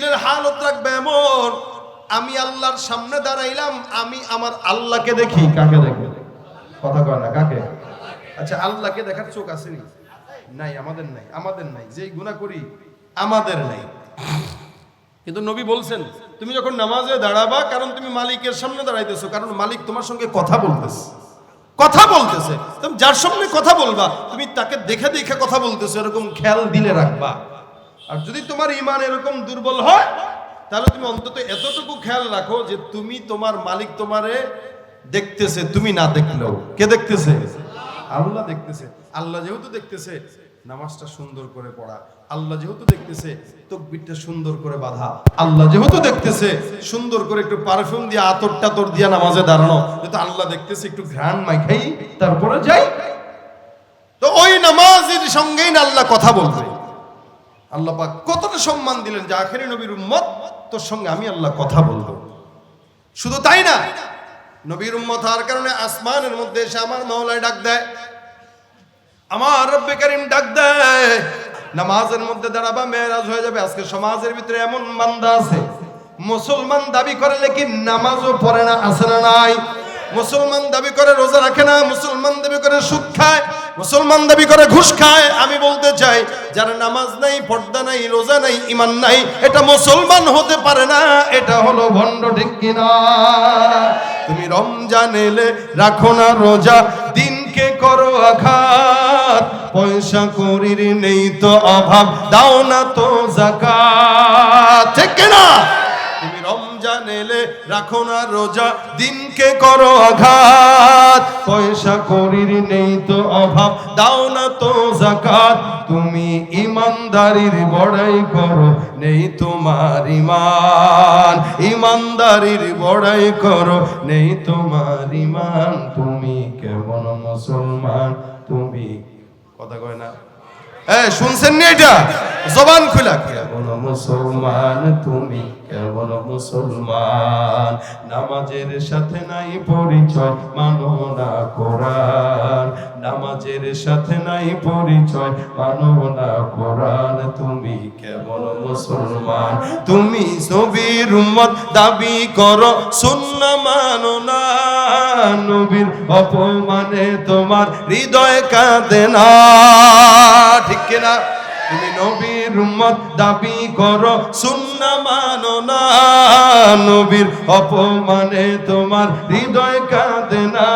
দিলের হালত রাখবে এমন, আমি আল্লাহর সামনে দাঁড়াইলাম, আমি আমার আল্লাহকে দেখি। কাকে দেখে? কথা কয় না, কাকে? আচ্ছা, আল্লাহকে দেখার চোখ আসেনি? নাই, আমাদের নাই, আমাদের নাই। যেই গুনাহ করি আমাদের নাই। কিন্তু নবী বলছেন তুমি যখন নামাজে দাঁড়াবা, কারণ তুমি মালিকের সামনে দাঁড়াইতেছো, কারণ মালিক তোমার সঙ্গে কথা বলতেছে, কথা বলতেছে। তুমি যার সামনে কথা বলবা, তুমি তাকে দেখে দেখে কথা বলতেছো, এরকম খেয়াল দিলে রাখবা। আর যদি তোমার ঈমান এরকম দুর্বল হয়, তাহলে তুমি অন্তত এতটুকু খেয়াল রাখো যে তুমি, তোমার মালিক তোমারে দেখতেছে, তুমি না দেখলেও। কে দেখতেছে? আল্লাহ দেখতেছে। আল্লাহ যেহেতু দেখতেছে, নামাজটা সুন্দর করে পড়া। আল্লাহ যেহেতু দেখতেছে, তাকবীরটা সুন্দর করে বাঁধা। আল্লাহ যেহেতু দেখতেছে, সুন্দর করে একটু পারফিউম দিয়ে আতর টাতর দিয়ে নামাজে দাঁড়ানো। যেহেতু আল্লাহ দেখতেছে, একটু ঘ্রাণ মাখাই তারপরে যাই। তো ওই নামাজের সঙ্গেই না আল্লাহ কথা বলবে। আল্লাহ পাক কতটা সম্মান দিলেন যে আখেরি নবীর উম্মত, তোর সঙ্গে আমি আল্লাহ কথা বলবো। শুধু তাই না, নবীর উম্মত হওয়ার কারণে আসমানের মধ্যে এসে আমার মাওলায় ডাক দেয়, আমার রব্বে কারীম ডাক দেয়। নামাজের মধ্যে দাঁড়াবা, মেরাজ হয়ে যাবে। আজকে সমাজের ভিতরে এমন বান্দা আছে, মুসলমান দাবি করে লেকিন নামাজও পড়ে না, আছে না নাই? মুসলমান দাবি করে রোজা রাখে না, মুসলমান দাবি করে সুদ খায়, মুসলমান দাবি করে ঘুষ খায়। আমি বলতে চাই, যার নামাজ নাই, পর্দা নাই, রোজা নাই, ঈমান নাই, এটা মুসলমান হতে পারে না, এটা হলো ভণ্ড। ঠিক কিনা? তুমি রমজান এলে রাখো না রোজা, দিনকে করো আঘাত, পয়সা করির নেই তো অভাব, দাও না তো যাকাত। ঠিক কিনা? তুমি রমজান এলে রাখো না রোজা, দিনকে করো আঘাত, পয়সা করির নেই তো অভাব, দাও না তো যাকাত। তুমি ইমানদারির বড়াই করো, নেই তোমার ঈমান, ইমানদারির বড়াই করো, নেই তোমার ঈমান। তুমি কেমন মুসলমান? তুমি কথা কয় না, শুনছেন নি? এটা জবান খুলা, কেমন মুসলমান তুমি, কেমন মুসলমান? নামাজের সাথে নাই পরিচয়, মানো না কোরআন, নামাজের সাথে নাই পরিচয়, মানো না কোরআন। তুমি কেমন মুসলমান? তুমি নবীর উম্মত দাবি করো, সুন্নাহ মানো না, নবীর অপমানে তোমার হৃদয় কাঁদে না। ঠিক কিনা? তুমি নবীর উম্মত দাবি করো, সুন্নাহ মানো না, নবীর অপমানে তোমার হৃদয় কাঁদে না।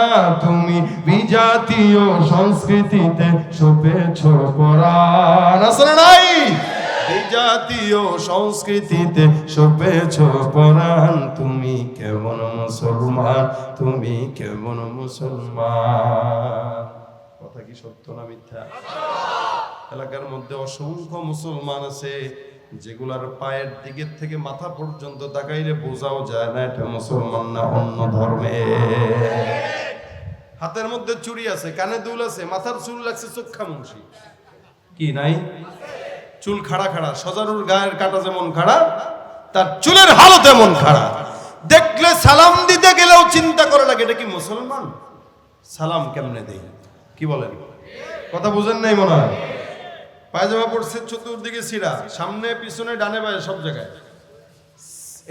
তুমি বিজাতীয় সংস্কৃতিতে শোভেছো কোরআন, আছে না নাই? বিজাতীয় সংস্কৃতিতে শোভেছো কোরআন। তুমি কেমন মুসলমান? তুমি কেমন মুসলমান? কথা কি সত্য না মিথ্যা? এলাকার মধ্যে অসংখ্য মুসলমান আছে যেগুলার পায়ের দিকের থেকে মাথা পর্যন্ত তাকাইলে বোঝাও যায় না এটা মুসলমান না অন্য ধর্মে। হাতের মধ্যে চুড়ি আছে, কানে দুল আছে, মাথার চুল লাগছে চোখা মুন্সি, কি নাই? চুল খাড়া খাড়া, সজারুর গায়ের কাটা যেমন খাড়া, তার চুলের হালত এমন খাড়া। দেখলে সালাম দিতে গেলেও চিন্তা করে লাগে এটা কি মুসলমান? সালাম কেমনে দেই? কি বলেন? কথা বুঝেন নাই মনে হয়? পায়জামা পড়ছে চতুর্দিকে ছিঁড়া, সামনে পিছনে ডানে বায়ে সব জায়গায়।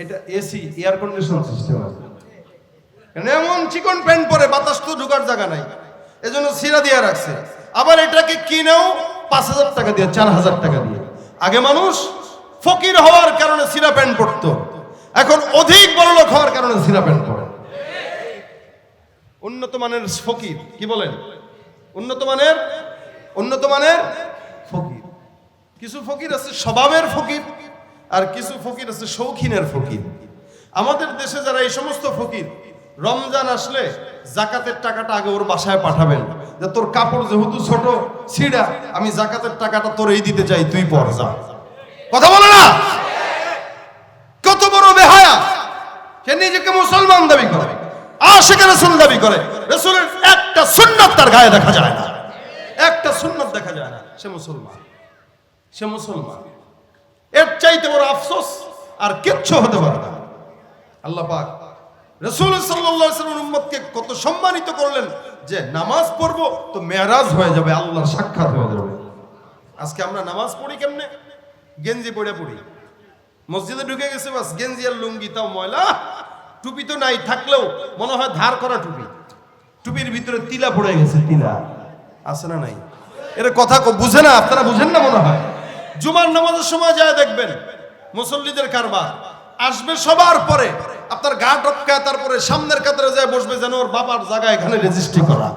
এটা এসি, এয়ার কন্ডিশন সিস্টেম আছে। এমন চিকন প্যান্ট পরে বাতাস তো ঢোকার জায়গা নাই, এজন্য ছিঁড়া দিয়ে রাখছে। আবার এটাকে কিনেও 5,000 টাকা দিয়ে, 4,000 টাকা দিয়ে। আগে মানুষ ফকির হওয়ার কারণে ছিঁড়া প্যান্ট পরতো, এখন অধিক বড়লোক হওয়ার কারণে ছিঁড়া প্যান্ট পরে। উন্নত মানের ফকির, কি বলেন? উন্নত মানের ফকির। কিছু ফকির আছে স্বভাবের ফকির, আর কিছু ফকির আছে শৌখিনের ফকির। আমাদের দেশে যারা এই সমস্ত ফকির, রমজান আসলে জাকাতের টাকাটা আগে ওর বাসায় পাঠাবেন, যে তোর কাপড় যেহেতু ছোট ছিঁড়া, আমি জাকাতের টাকাটা তোরই দিতে চাই, তুই পর যা। কথা বলে না? কত বড় বেহায়া! সে নিজেকে মুসলমান দাবি করে, আশিকে রাসূল দাবি করে, রাসূলের একটা সুন্নাত তার গায়ে দেখা যায় না, একটা সুন্নাত দেখা যায় না। সে মুসলমান, সে মুসলমান। এর চাইতে বড় আফসোস আর কিচ্ছু হতে পারে না। আল্লাহ পাক রাসূল সাল্লাল্লাহু আলাইহি ওয়াসাল্লাম উম্মতকে কত সম্মানিত করলেন যে নামাজ পড়বো তো মেরাজ হয়ে যাবে, আল্লাহর সাক্ষাৎ হয়ে যাবে। আজকে আমরা নামাজ পড়ি কেমনে? গেঞ্জি পরে পড়ি, মসজিদে ঢুকে গেছে, বাস গেঞ্জি আর লুঙ্গি তাও ময়লা, টুপি তো নাই, থাকলেও মনে হয় ধার করা টুপি, টুপির ভিতরে তিলা পড়ে গেছে, তিলা আছে না নাই? এর কথা বুঝে না, আপনারা বুঝেন না মনে হয়। জুমার নামাজের সময় যায় দেখবেন মুসল্লিদের কারবার, আসবে সবার পরে আপনার গা টপকায়, তারপরে সামনের কাতারে যায় বসবে যেন ওর বাবার জায়গা এখানে রেজিস্ট্রি করা।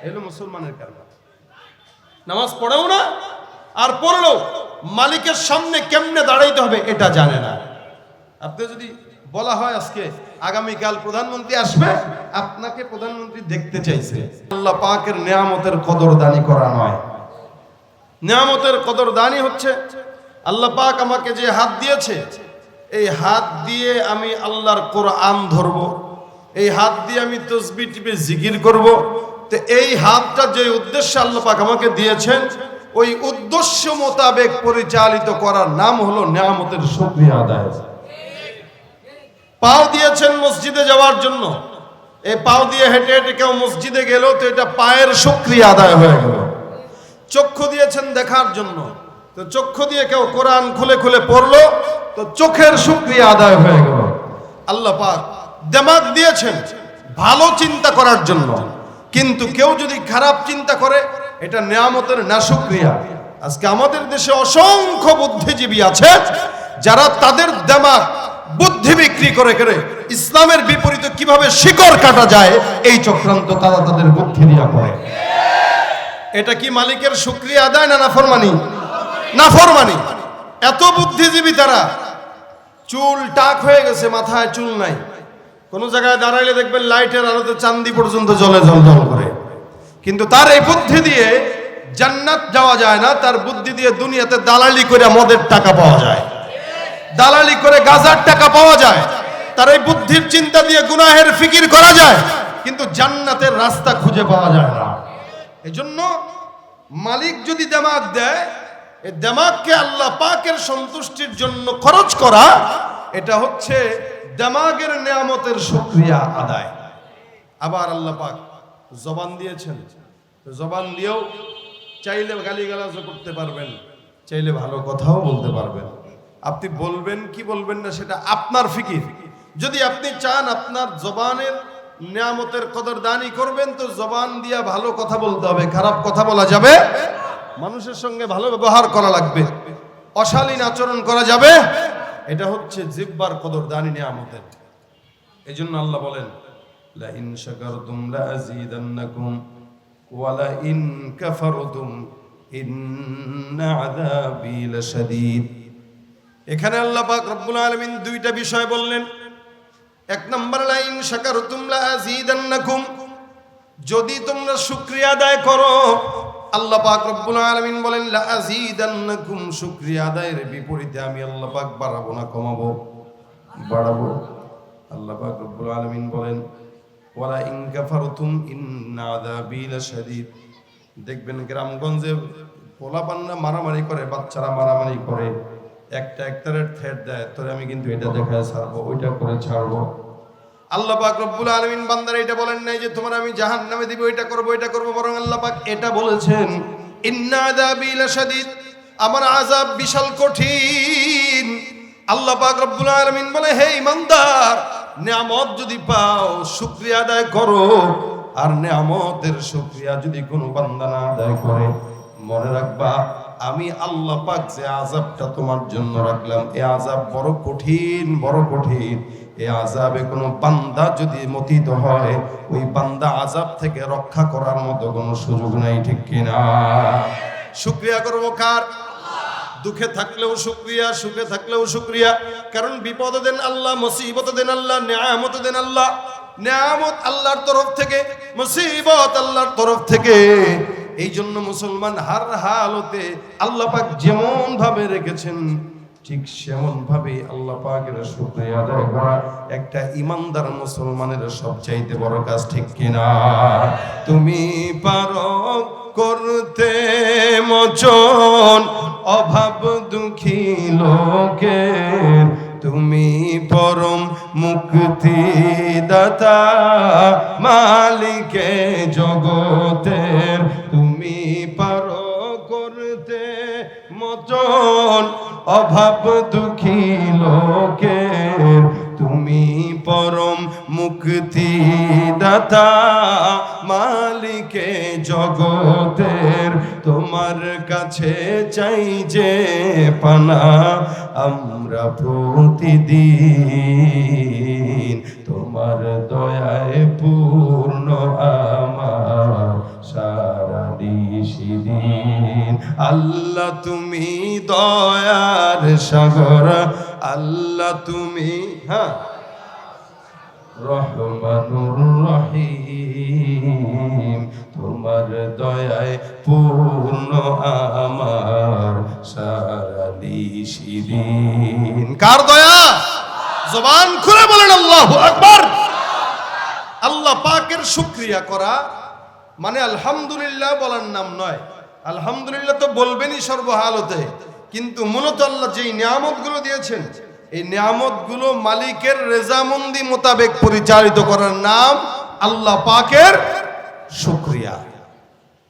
এলো মুসলমানের কারবার। নামাজ পড়েও না, আর পড়লেও মালিকের সামনে কেমনে দাঁড়াইতে হবে এটা জানে না। আপনি যদি বলা হয় আজকে আগামীকাল প্রধানমন্ত্রী আসবে, আপনাকে প্রধানমন্ত্রী দেখতে চাইছে, আল্লাহ পাকের নিয়ামতের কদরদানি করা নয়। নিয়ামতের কদরদানি হচ্ছে আল্লাহ পাক আমাকে যে হাত দিয়েছে, এই হাত দিয়ে আমি আল্লাহর কোরআন ধরব, এই হাত দিয়ে আমি তাসবিহ টিপে জিকির করব। তো এই হাতটা যে উদ্দেশ্যে আল্লাহ পাক আমাকে দিয়েছেন, ওই উদ্দেশ্য মোতাবেক পরিচালিত করার নাম হলো নিয়ামতের শুকরিয়া আদায়। পাও দিয়েছেন মসজিদে যাওয়ার জন্য, এই পাও দিয়ে হেঁটে হেঁটে কেউ মসজিদে গেল, তো এটা পায়ের শুকরিয়া আদায় হয়ে গেল। চক্ষু দিয়েছেন দেখার জন্য, তো চক্ষু দিয়ে কেউ কোরআন খুলে খুলে পড়লো, তো চোখের শুকরিয়া আদায় হয়ে গেল। আল্লাহ পাক দিমাগ দিয়েছেন ভালো চিন্তা করার জন্য, কিন্তু কেউ যদি খারাপ চিন্তা করে এটা নিয়ামতের নাশুকরিয়া। আজকে আমাদের দেশে অসংখ্য বুদ্ধিজীবী আছে যারা তাদের দিমাগ বুদ্ধি বিক্রি করে করে ইসলামের বিপরীতে কিভাবে শিকড় কাটা যায় এই চক্রান্ত তারা তাদের বুদ্ধি দিয়া করে। এটা কি মালিকের শুকরিয়া আদায় না নাফরমানি? নাফরমানি। এত বুদ্ধিজীবী তারা, চুল টাক হয়ে গেছে, মাথায় চুল নাই, কোন জায়গায় দাঁড়াইলে দেখবেন লাইটের আলোতে চাঁদি পর্যন্ত জ্বলে ঝলঝল করে, কিন্তু তার এই বুদ্ধি দিয়ে জান্নাত যাওয়া যায় না। তার বুদ্ধি দিয়ে দুনিয়াতে দালালি করে মদের টাকা পাওয়া যায়, দালালি করে গাজার টাকা পাওয়া যায়। তার এই বুদ্ধির চিন্তা দিয়ে গুনাহের ফিকির করা যায়, কিন্তু জান্নাতের রাস্তা খুঁজে পাওয়া যায় না। এজন্য মালিক যদি দিমাগ দেয়, এই দিমাগকে আল্লাহ পাকের সন্তুষ্টির জন্য খরচ করা, এটা হচ্ছে দিমাগের নিয়ামতের শুকরিয়া আদায়। আবার আল্লাহ পাক জবান দিয়েছেন, জবান দিয়েও চাইলে গালিগালাজও করতে পারবেন, চাইলে ভালো কথাও বলতে পারবেন। আপনি বলবেন কি বলবেন না সেটা আপনার ফিকির। যদি আপনি চান আপনার জবানের নিয়ামতের কদরদানি করবেন, তো জবান দিয়া ভালো কথা বলতে হবে, খারাপ কথা বলা যাবে, মানুষের সঙ্গে ভালো ব্যবহার করা লাগবে, অশালীন আচরণ করা যাবে। এটা হচ্ছে জিহ্বার কদরদানি নিয়ামতের। এই জন্য আল্লাহ বলেন, লা ইন শাকারতুম লা আযীদান্নাকুম ওয়া লা ইন কাফারতুম ইন্না আযাবী লাশাদীদ। এখানে আল্লাহ পাক রব্বুল আলামিন দুইটা বিষয় বললেন। এক নম্বর, লা ইন শাকারতুম লা আযীদান্নাকুম, যদি তোমরা শুকরিয়া আদায় করো, আল্লাহ পাক রব্বুল আলামিন বলেন লা আযীদান্নাকুম, শুকরিয়া আদায়ের বিপরীতে আমি আল্লাহ পাক বাড়াবো না কমাবো? বাড়াবো। আল্লাহ পাক রব্বুল আলামিন বলেন ওয়ালা ইন কাফারতুম ইন্না আযাবী লাশাদীদ। দেখবেন গ্রামগঞ্জে পোলাপান্না মারামারি করে, বাচ্চারা মারামারি করে, একটা একটারের থ্রেট দেয়, তোরে আমি কিন্তু এটা দেখায় ছাড়বো, ওইটা করে ছাড়বো। আল্লাহ পাক রব্বুল আলামিন বান্দারা এটা বলেন নাই যে তোমার আমি জাহান্নামে দিব, এটা করব এটা করব, বরং আল্লাহ পাক এটা বলেছেন ইন্না আযাবী লাশাদীদ, আমার আযাব বিশাল কঠিন। আল্লাহ পাক রব্বুল আলামিন বলে, হে ইমানদার, নিয়ামত যদি পাও শুকরিয়া আদায় করো, আর নিয়ামতের শুকরিয়া যদি কোনো বান্দা না আদায় করে, মনে রাখবা আমি আল্লাহ পাক যে আযাবটা তোমার জন্য রাখলাম, এই আযাব বড় কঠিন, বড় কঠিন। এই আযাবে কোনো বান্দা যদি মতিত হয়, ওই বান্দা আযাব থেকে রক্ষা করার মতো কোনো সুযোগ নাই, ঠিক কিনা? শুকরিয়া করবো কার? দুঃখে থাকলেও শুকরিয়া, সুখে থাকলেও শুকরিয়া। কারণ বিপদ দেন আল্লাহ, মুসিবত দেন আল্লাহ, নিয়ামত দেন আল্লাহ। নিয়ামত আল্লাহর তরফ থেকে, মুসিবত আল্লাহর তরফ থেকে। এই জন্য মুসলমান হার হালতে আল্লাহ পাক যেমন ভাবে রেখেছেন, ঠিক সেমন ভাবে আল্লাহ পাকের শুকরিয়া আদায় করা একটা ইমানদার মুসলমানের সবচাইতে বড় কাজ, ঠিক কিনা? তুমি পারো করতে মোচন অভাব দুঃখী লোকের, তুমি পরম মুক্তি দাতা মালিকে জগতের, তুমি পারো করতে মোচন অভাব দুঃখী দাতা মালিকে জগতের, তোমার কাছে চাই যে পানা আমরা প্রতিদিন, তোমার দয়ায় পূর্ণ আমার সারা নিশিদিন। আল্লাহ তুমি দয়ার সাগর, আল্লাহ তুমি রহমানুর রহিম, তোমার দয়ায় পূর্ণ আমার সারা নিশিদিন। কার দয়া? জবান খুলে বলেন আল্লাহু আকবার। আল্লাহ পাকের শুকরিয়া করা মানে আলহামদুলিল্লাহ বলার নাম নয়। আলহামদুলিল্লাহ তো বলবেনই সর্বহালতে, কিন্তু মূলত আল্লাহ যেই নিয়ামতগুলো দিয়েছেন এই নিয়ামতগুলো মালিকের রেজামন্দি মোতাবেক পরিচালিত করার নাম আল্লাহ পাকের শুকরিয়া।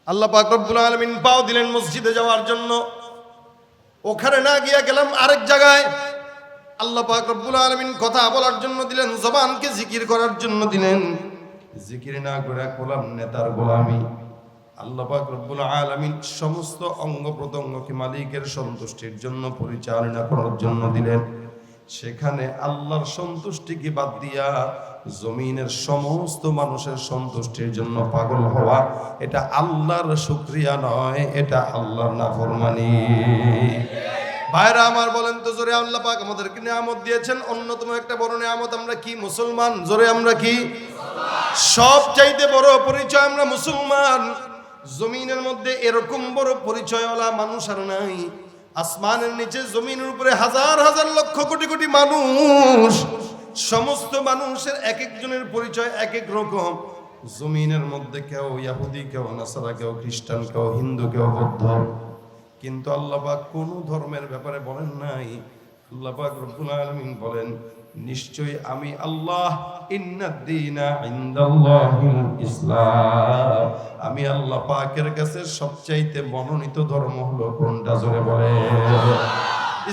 আল্লাহ পাক রব্বুল আলামিন পাও দিলেন মসজিদে যাওয়ার জন্য, ওখানে না গিয়া গেলাম আরেক জায়গায়। আল্লাহ পাক রব্বুল আলামিন কথা বলার জন্য দিলেন, জবানকে জিকির করার জন্য দিলেন, জিকির না করে করলাম নেতার গোলামি। আল্লাহ পাক রব্বুল আলামিন সমস্ত অঙ্গ প্রত্যঙ্গকে মালিকের সন্তুষ্টির জন্য পরিচালনা করার জন্য দিলেন। সেখানে আল্লাহর সন্তুষ্টিকে বাদ দিয়া জমিনের সমস্ত মানুষের সন্তুষ্টির জন্য পাগল হওয়া, এটা আল্লাহর শুকরিয়া নয়, এটা আল্লাহর নাফরমানি। ভাইরা আমার বলেন তো জোরে, আল্লাহ পাক আমাদেরকে নিয়ামত দিয়েছেন, অন্যতম একটা বড় নিয়ামত আমরা কি? মুসলমান। জোরে আমরা কি? সব চাইতে বড় পরিচয় আমরা মুসলমান। জমিনের মধ্যে এরকম বড় পরিচয়ওয়ালা মানুষ আর নাই। আসমানের নিচে জমিনের উপরে হাজার হাজার লক্ষ কোটি কোটি মানুষ, সমস্ত মানুষের এক একজনের পরিচয় এক এক রকম। জমিনের মধ্যে কেউ ইহুদি, কেউ নাসারা, কেউ খ্রিস্টান, কেউ হিন্দু, কেউ বৌদ্ধ, কিন্তু আল্লাহ পাক কোন ধর্মের ব্যাপারে বলেন নাই। আল্লাহ পাক রব্বুল আলামিন বলেন, নিশ্চয়ই আমি আল্লাহ, ইন্নাদ-দীনা ইনদাল্লাহিল ইসলাম, আমি আল্লাহ পাকের কাছে সবচাইতে মনোনীত ধর্ম হলো কোনটা? জোরে বলে।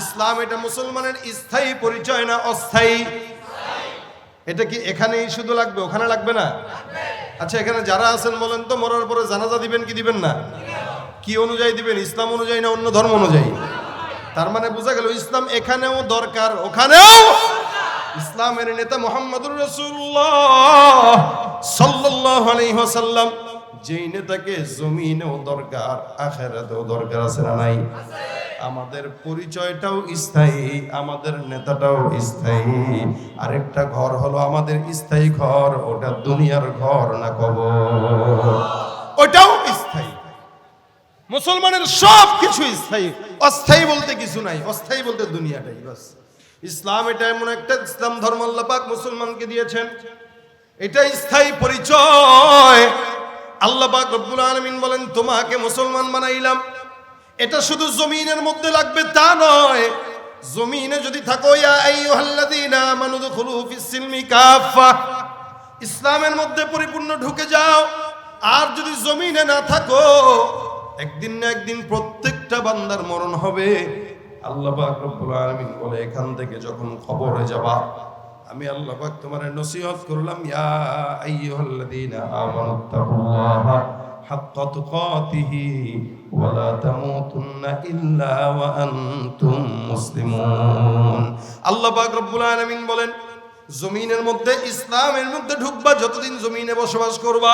ইসলাম। এটা মুসলমানের স্থায়ী পরিচয় না অস্থায়ী? এটা কি এখানেই শুধু লাগবে, ওখানে লাগবে না? আচ্ছা, এখানে যারা আছেন বলেন তো, মরার পরে জানাজা দিবেন কি দিবেন না? কি অনুযায়ী দিবেন? ইসলাম অনুযায়ী না অন্য ধর্ম অনুযায়ী? তার মানে বোঝা গেল ইসলাম এখানেও দরকার, ওখানেও। ইসলামের নেতা মুহাম্মদুর রাসূলুল্লাহ সাল্লাল্লাহু আলাইহি ওয়াসাল্লাম, যেই নেতাকে জমিনেও দরকার আখিরাতেও দরকার, আছে না নাই? আমাদের পরিচয়টাও স্থায়ী, আমাদের নেতাটাও স্থায়ী। আরেকটা ঘর হলো আমাদের স্থায়ী ঘর, ওটা দুনিয়ার ঘর না কবর, ওটাও স্থায়ী। মুসলমানের সব কিছু স্থায়ী, অস্থায়ী বলতে কিছু নাই। অস্থায়ী বলতে দুনিয়াটাই বাস। ইসলাম এটা এমন একটা, ইসলাম ধর্ম আল্লাহ পাক মুসলমানকে দিয়েছেন, এটা স্থায়ী পরিচয়। আল্লাহ পাক রব্বুল আলামিন বলেন, তোমাকে মুসলমান বানাইলাম। এটা শুধু জমিনের মধ্যে লাগবে তা নয়, জমিনে যদি থাকো, ইয়া আইয়ুহাল্লাযীনা আমানু দুখুলু ফিস-সিলমি কাফা, ইসলামের মধ্যে পরিপূর্ণ ঢুকে যাও। আর যদি জমিনে না থাকো, একদিন না একদিন প্রত্যেকটা বান্দার মরণ হবে। আল্লাহ পাক রব্বুল আলামিন বলে, এখান থেকে যখন কবরে যাবা, আমি আল্লাহ পাক তোমারে নসিহত করলাম, ইয়া আইয়ুহাল্লাযীনা আমানুত্তাকুল্লাহা হাক্কা তুকাতিহি ওয়া লা তামুতুন্না ইল্লা ওয়া আনতুম মুসলিমুন। আল্লাহ পাক রব্বুল আলামিন বলেন, জমিনের মধ্যে ইসলামের মধ্যে ঢুকবা, যতদিন জমিনে বসবাস করবা,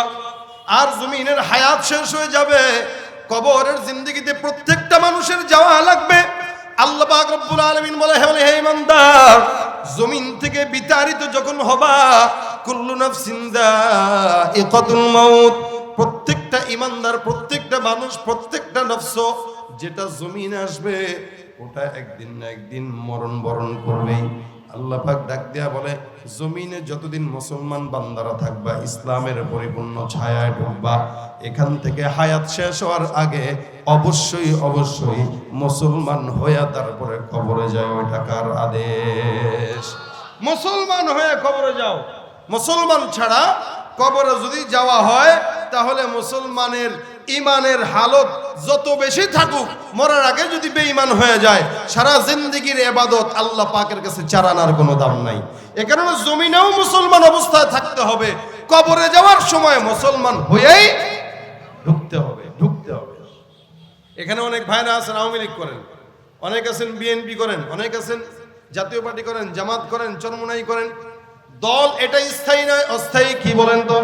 আর জমিনের হায়াত শেষ হয়ে যাবে, কবরের জিন্দেগিতে প্রত্যেকটা মানুষের যাওয়া লাগবে। আল্লাহ পাক রব্বুল আলামিন বলে, হে ইমানদার, জমিন থেকে বিতাড়িত যখন হবা, কুল্লু নাফসিন যায়িকাতুল মাউত, প্রত্যেকটা ইমানদার, প্রত্যেকটা মানুষ, প্রত্যেকটা নফস যেটা জমিনে আসবে, ওটা একদিন না একদিন মরণ বরণ করবেই। আল্লাহ পাক ডাক দেয়া বলে, জমিনে যতদিন মুসলমান বান্দারা থাকবা, ইসলামের পরিপূর্ণ ছায়ায় ঢুকবা, এখান থেকে হায়াত শেষ হওয়ার আগে অবশ্যই অবশ্যই মুসলমান হইয়া তারপরে কবরে যাও। এটা কার আদেশ? মুসলমান হয়ে কবরে যাও। মুসলমান ছাড়া কবরে যদি যাওয়া হয়, তাহলে মুসলমানের ইমানের হালত যত বেশি থাকুক, মরার আগে যদি বেঈমান হয়ে যায়, সারা জিন্দেগির ইবাদত আল্লাহ পাকের কাছে চারানার কোনো দাম নাই। এ কারণে জমিনেও মুসলমান অবস্থায় থাকতে হবে, কবরে যাওয়ার সময় মুসলমান হয়েই ঢুকতে হবে। এখানে অনেক ভাইরা আছেন আওয়ামী লীগ করেন, অনেক আছেন বিএনপি করেন, অনেক আছেন জাতীয় পার্টি করেন, জামাত করেন, চরমোনাই করেন। দল এটা স্থায়ী নয়, অস্থায়ী। কি বলেন তো?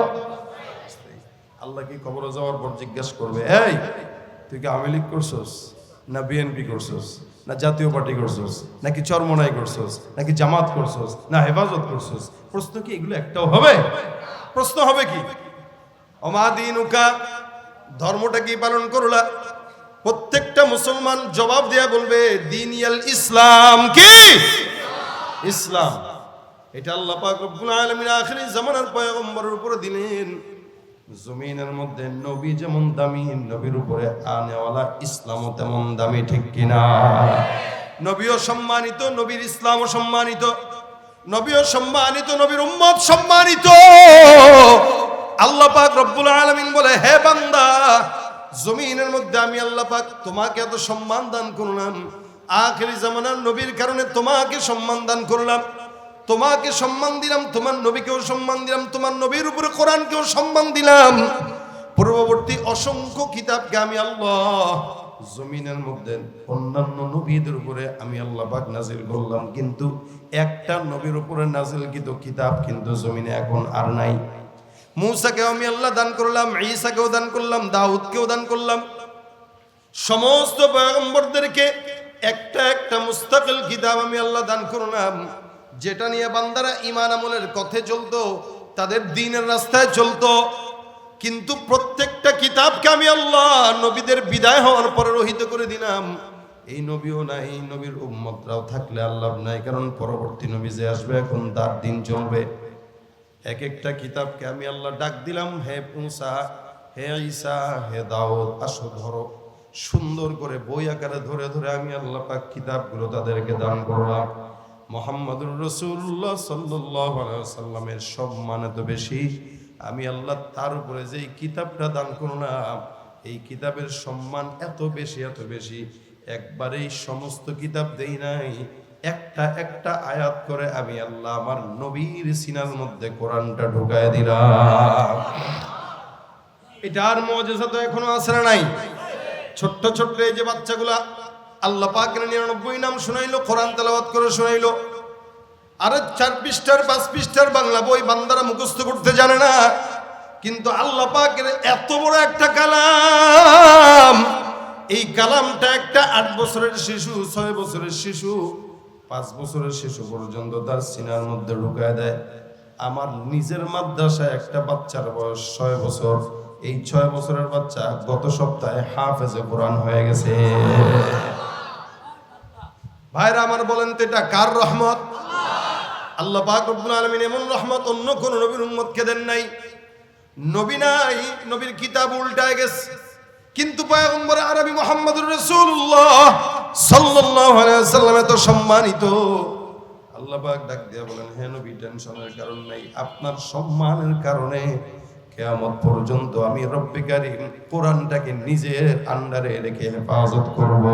আল্লাহ কি কবরে যাওয়ার পর জিজ্ঞেস করবে, এই তুই কি আওয়ামী লীগ করছস, না বিএনপি করছস, না জাতীয় পার্টি করছস, নাকি চরমোনাই করছস, নাকি জামাত করছস, না হেফাজত করছস? প্রশ্ন কি এগুলো একটাও হবে? প্রশ্ন হবে কি ওমা দিনুকা, ধর্মটা কি পালন করলা? প্রত্যেকটা মুসলমান জবাব দেয়া বলবে দিনিয়াল ইসলাম। কি ইসলাম? এটা আল্লাহ পাক রব্বুল আলামিন আখিরি জামানার পয়গম্বরের উপরে দিলেন। জমিনের মধ্যে নবী যেমন দামি, নবীর উপরে আনেওয়ালা ইসলামও তেমন দামি, ঠিক কিনা? নবীও সম্মানিত, নবীর ইসলামও সম্মানিত। নবীও সম্মানিত, নবীর উম্মত সম্মানিত। আল্লাহ পাক রব্বুল আলামিন বলে, হে বান্দা, জমিনের মধ্যে আমি আল্লাহ পাক তোমাকে এত সম্মান দান করলাম, আখিরি জামানার নবীর কারণে তোমাকে সম্মান দান করলাম, তোমাকে সম্মান দিলাম, তোমার নবীকেও সম্মান দিলাম, তোমার নবীর উপরে কোরআনকেও সম্মান দিলাম। পূর্ববর্তী অসংখ্য কিতাবকে আমি আল্লাহ জমিনের মধ্যে অন্যান্য নবীদের উপরে আমি আল্লাহ পাক নাজিল করলাম, কিন্তু একটা নবীর উপরে নাজিলকৃত কিতাব কিন্তু জমিনে এখন আর নাই। মূসাকেও আমি আল্লাহ দান করলাম, ঈসাকেও দান করলাম, দাউদকেও দান করলাম। সমস্ত পয়গম্বরদেরকে একটা একটা মুস্তাকিল কিতাব আমি আল্লাহ দান করলাম, যেটা নিয়ে বান্দারা ঈমান আমলের পথে চলতো, তাদের দ্বীনের রাস্তায় চলতো। কিন্তু প্রত্যেকটা কিতাবকে আমি আল্লাহ নবীদের বিদায় হওয়ার পরে রহিত করে দিলাম। এই নবীও নাই, নবীর উম্মতরাও থাকলে আল্লাহ নাই, কারণ পরবর্তী নবী যে আসবে এখন তার দিন চলবে। এক একটা কিতাবকে আমি আল্লাহ ডাক দিলাম, হে মূসা, হে ঈসা, হে দাউদ, আসো ধরো। সুন্দর করে বই আকারে ধরে ধরে আমি আল্লাহ পাক কিতাবগুলো তাদেরকে দান করলাম। মুহাম্মদুর রাসূলুল্লাহ সাল্লাল্লাহু আলাইহি ওয়াসাল্লামের সম্মান এত বেশি, আমি আল্লাহ তার উপরে যেই কিতাবটা দান করলাম, এই কিতাবের সম্মান এত বেশি, এত বেশি, একবারেই সমস্ত কিতাব দেই নাই, একটা একটা আয়াত করে আমি আল্লাহ আমার নবীর সিনার মধ্যে কোরআনটা ঢুকায় দিলাম। এটার মুজিজা তো এখনো আছে না নাই? ছোট্ট ছোট্ট এই যে বাচ্চাগুলা আল্লাহ পাকের 99 নাম শোনাইলো, কোরআন তেলাওয়াত করে শোনাইলো। আরে 4 পৃষ্ঠার 5 পৃষ্ঠার বাংলা বই বান্দারা মুখস্থ করতে জানে না, কিন্তু আল্লাহ পাকের এত বড় একটা কালাম, এই কালামটা একটা 8 বছরের শিশু, 6 বছরের শিশু, 5 বছরের শিশু পর্যন্ত তার সিনার মধ্যে ঢুকায় দেয়। আমার নিজের মাদ্রাসায় একটা বাচ্চার বয়স 6 বছর, এই 6 বছরের বাচ্চা গত সপ্তাহে হাফেজে কোরআন হয়ে গেছে। ভাইরা আমার, বলেন তো এটা কার রহমত? আল্লাহ পাক রব্বুল আলামিন এমন রহমত অন্য কোন নবীর উম্মতকে দেন নাই। নবী নাই, নবীর কিতাব উল্টায় গেছে, কিন্তু পয়গম্বর আরবি মুহাম্মদুর রাসূলুল্লাহ সাল্লাল্লাহু আলাইহি ওয়াসাল্লাম এত সম্মানিত। আল্লাহ পাক ডাক দিয়া বলেন, হে নবী, টেনশনের কারণ নাই, আপনার সম্মানের কারণে কিয়ামত পর্যন্ত আমি রব্বে কারীম কোরআনটাকে নিজের আন্ডারে রেখে হেফাজত করব।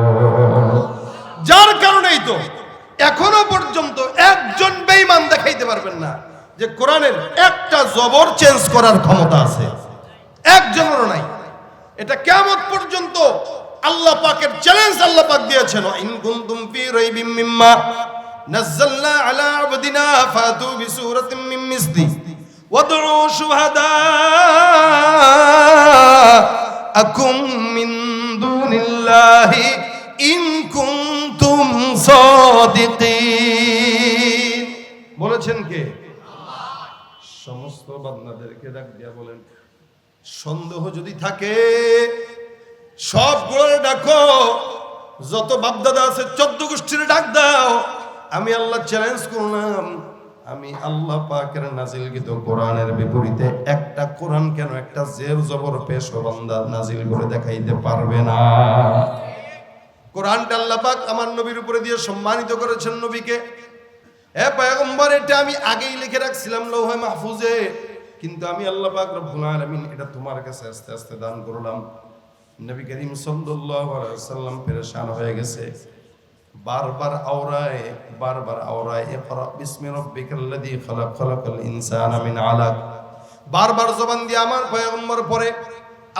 যার কারণেই তো এখনো পর্যন্ত একজন বেঈমান দেখাইতে পারবেন না যে কোরআনের একটা জবর চেঞ্জ করার ক্ষমতা আছে, একজনেরও নাই। এটা কিয়ামত পর্যন্ত আল্লাহ পাকের চ্যালেঞ্জ আল্লাহ পাক দিয়েছেন, ইন কুনতুম ফি রাইবিম মিম্মা নাযালনা আলা আবদিনা ফাতু বিসূরাতিন মিন মিসলি ওয়াদউ শুহাদাআকুম মিন দুনিল্লাহি ইন কুনতুম সাদিকিন। বলেছেন কে? সমস্ত বান্দাদেরকে ডাক দিয়া বলেন, সন্দেহ যদি থাকে সবগুলো ডাকো, যত বাপদাদা আছে 14 গোষ্ঠীর ডাক দাও। আমি আল্লাহ চ্যালেঞ্জ করলাম, আমি আল্লাহ পাকের নাজিলকৃত কোরআনের বিপরীতে একটা কোরআন কেন একটা জের জবর পেশ বান্দা নাজিল করে দেখাইতে পারবে না। কোরআনটা আল্লাহ পাক আমার নবীর উপরে দিয়ে সম্মানিত করেছেন নবীকে। হে পয়গম্বর, এটা আমি আগেই লিখে রাখছিলাম লৌহে মাহফুজে, কিন্তু আমি আল্লাহ পাক রব্বুল আলামিন এটা তোমার কাছে আস্তে আস্তে দান করলাম। নবী করিম সাল্লাল্লাহু আলাইহি ওয়াসাল্লাম পেরেশান হয়ে গেছে, বারবার আওরায় ইকরা বিসমি রাব্বিকাল্লাযী খালাক খালাকাল ইনসানা মিন আলাক। বারবার জবান দিয়ে আমার পয়গম্বর পড়ে।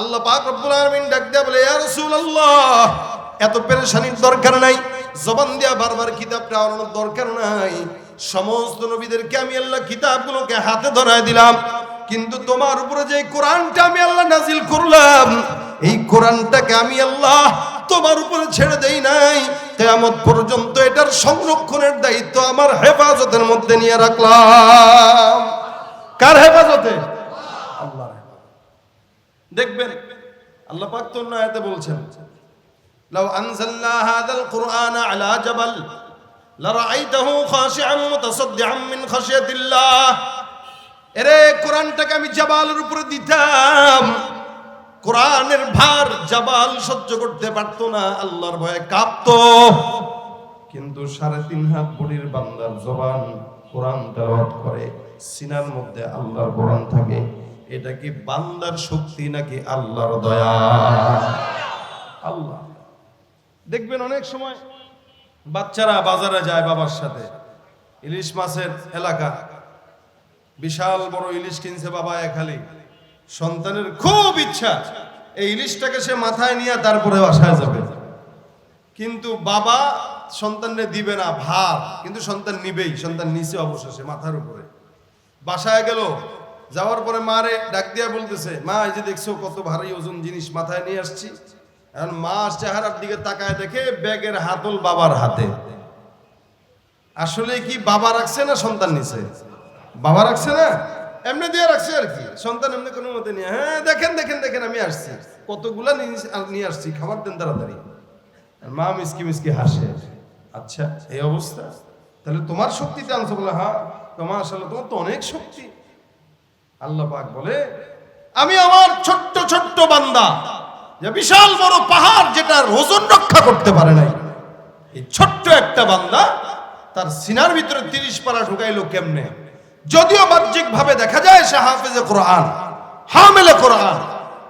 আল্লাহ পাক রব্বুল আলামিন ডাক দিয়া বলে, ইয়া রাসূলুল্লাহ, এত পেরেশানির দরকার নাই, জবান দিয়া বারবার কিতাবটা আনানোর দরকার নাই। সমস্ত নবীদেরকে আমি আল্লাহ কিতাবগুলোকে হাতে ধরায় দিলাম, কিন্তু তোমার উপরে যে কোরআনটা আমি আল্লাহ নাজিল করলাম, এই কোরআনটাকে আমি আল্লাহ তোমার উপরে ছেড়ে দেই নাই। কিয়ামত পর্যন্ত এটার সংরক্ষণের দায়িত্ব আমার হেফাজতের মধ্যে নিয়ে রাখলাম। কার হেফাজতে? আল্লাহর। দেখবেন আল্লাহ পাক তো অন্য আয়াতে বলছেন, লাউ আনজালনা হাযাল কুরআনা আলা জাবাল লারাআইতাহু খাশিআন মুতাসাদ্দিআন মিন খাশিয়াতিল্লাহ। এরে কোরআনটাকে আমি জাবালের উপরে দিতাম, কোরআনের ভার জাবাল সহ্য করতে পারতো না, আল্লাহর ভয়ে কাঁপতো। কিন্তু 3.5 হাত বড়ির বান্দার জবান কোরআন তেলাওয়াত করে, সিনার মধ্যে আল্লাহর কোরআন থাকে। এটা কি বান্দার শক্তি নাকি আল্লাহর দয়া? আল্লাহ। দেখবেন অনেক সময় বাচ্চারা বাজারে যায় বাবার সাথে, ইলিশ মাছের এলাকা, বিশাল বড় ইলিশ কিনছে বাবা খালি, সন্তানের খুব ইচ্ছা এই ইলিশটাকে সে মাথায় নিয়ে তারপরে বাসায় যাবে, কিন্তু বাবা সন্তানকে দিবে না ভার, কিন্তু সন্তান নিবেই। সন্তান নিচে অবশেষে মাথার উপরে বাসায় গেল, যাওয়ার পরে মারে ডাক দিয়া বলতেছে, মা এই যে দেখছো কত ভারী ওজন জিনিস মাথায় নিয়ে আসছি। এখন মা চেহারার দিকে তাকায় দেখে ব্যাগের হাতল বাবার হাতে। আসলে কি বাবা রাখছে না সন্তান নিছে? বাবা রাখছে না, এমনি দিয়ে রাখছে আর কি। সন্তান এমনি কোনো মতে নিয়ে, হ্যাঁ দেখেন দেখেন দেখেন আমি আসছি, কতগুলা নিয়ে আসছি, খাবার দেন তাড়াতাড়ি। মা মিসকি মিসকি হাসে। আচ্ছা এই অবস্থা, তাহলে তোমার শক্তিতে আনছো? বলে হ্যাঁ। তোমার আসলে তোমার তো অনেক শক্তি। আল্লাহ পাক বলে, আমি আমার ছোট্ট ছোট্ট বান্দা, যে বিশাল বড় পাহাড় যেটার ওজন রক্ষা করতে পারে নাই, এই ছোট্ট একটা বান্দা তার সিনার ভিতরে 30 পারা ঢুকাইলো কেমনে? যদিও বাহ্যিক ভাবে দেখা যায় সে হাফেজে কোরআন, হামেলে কোরআন,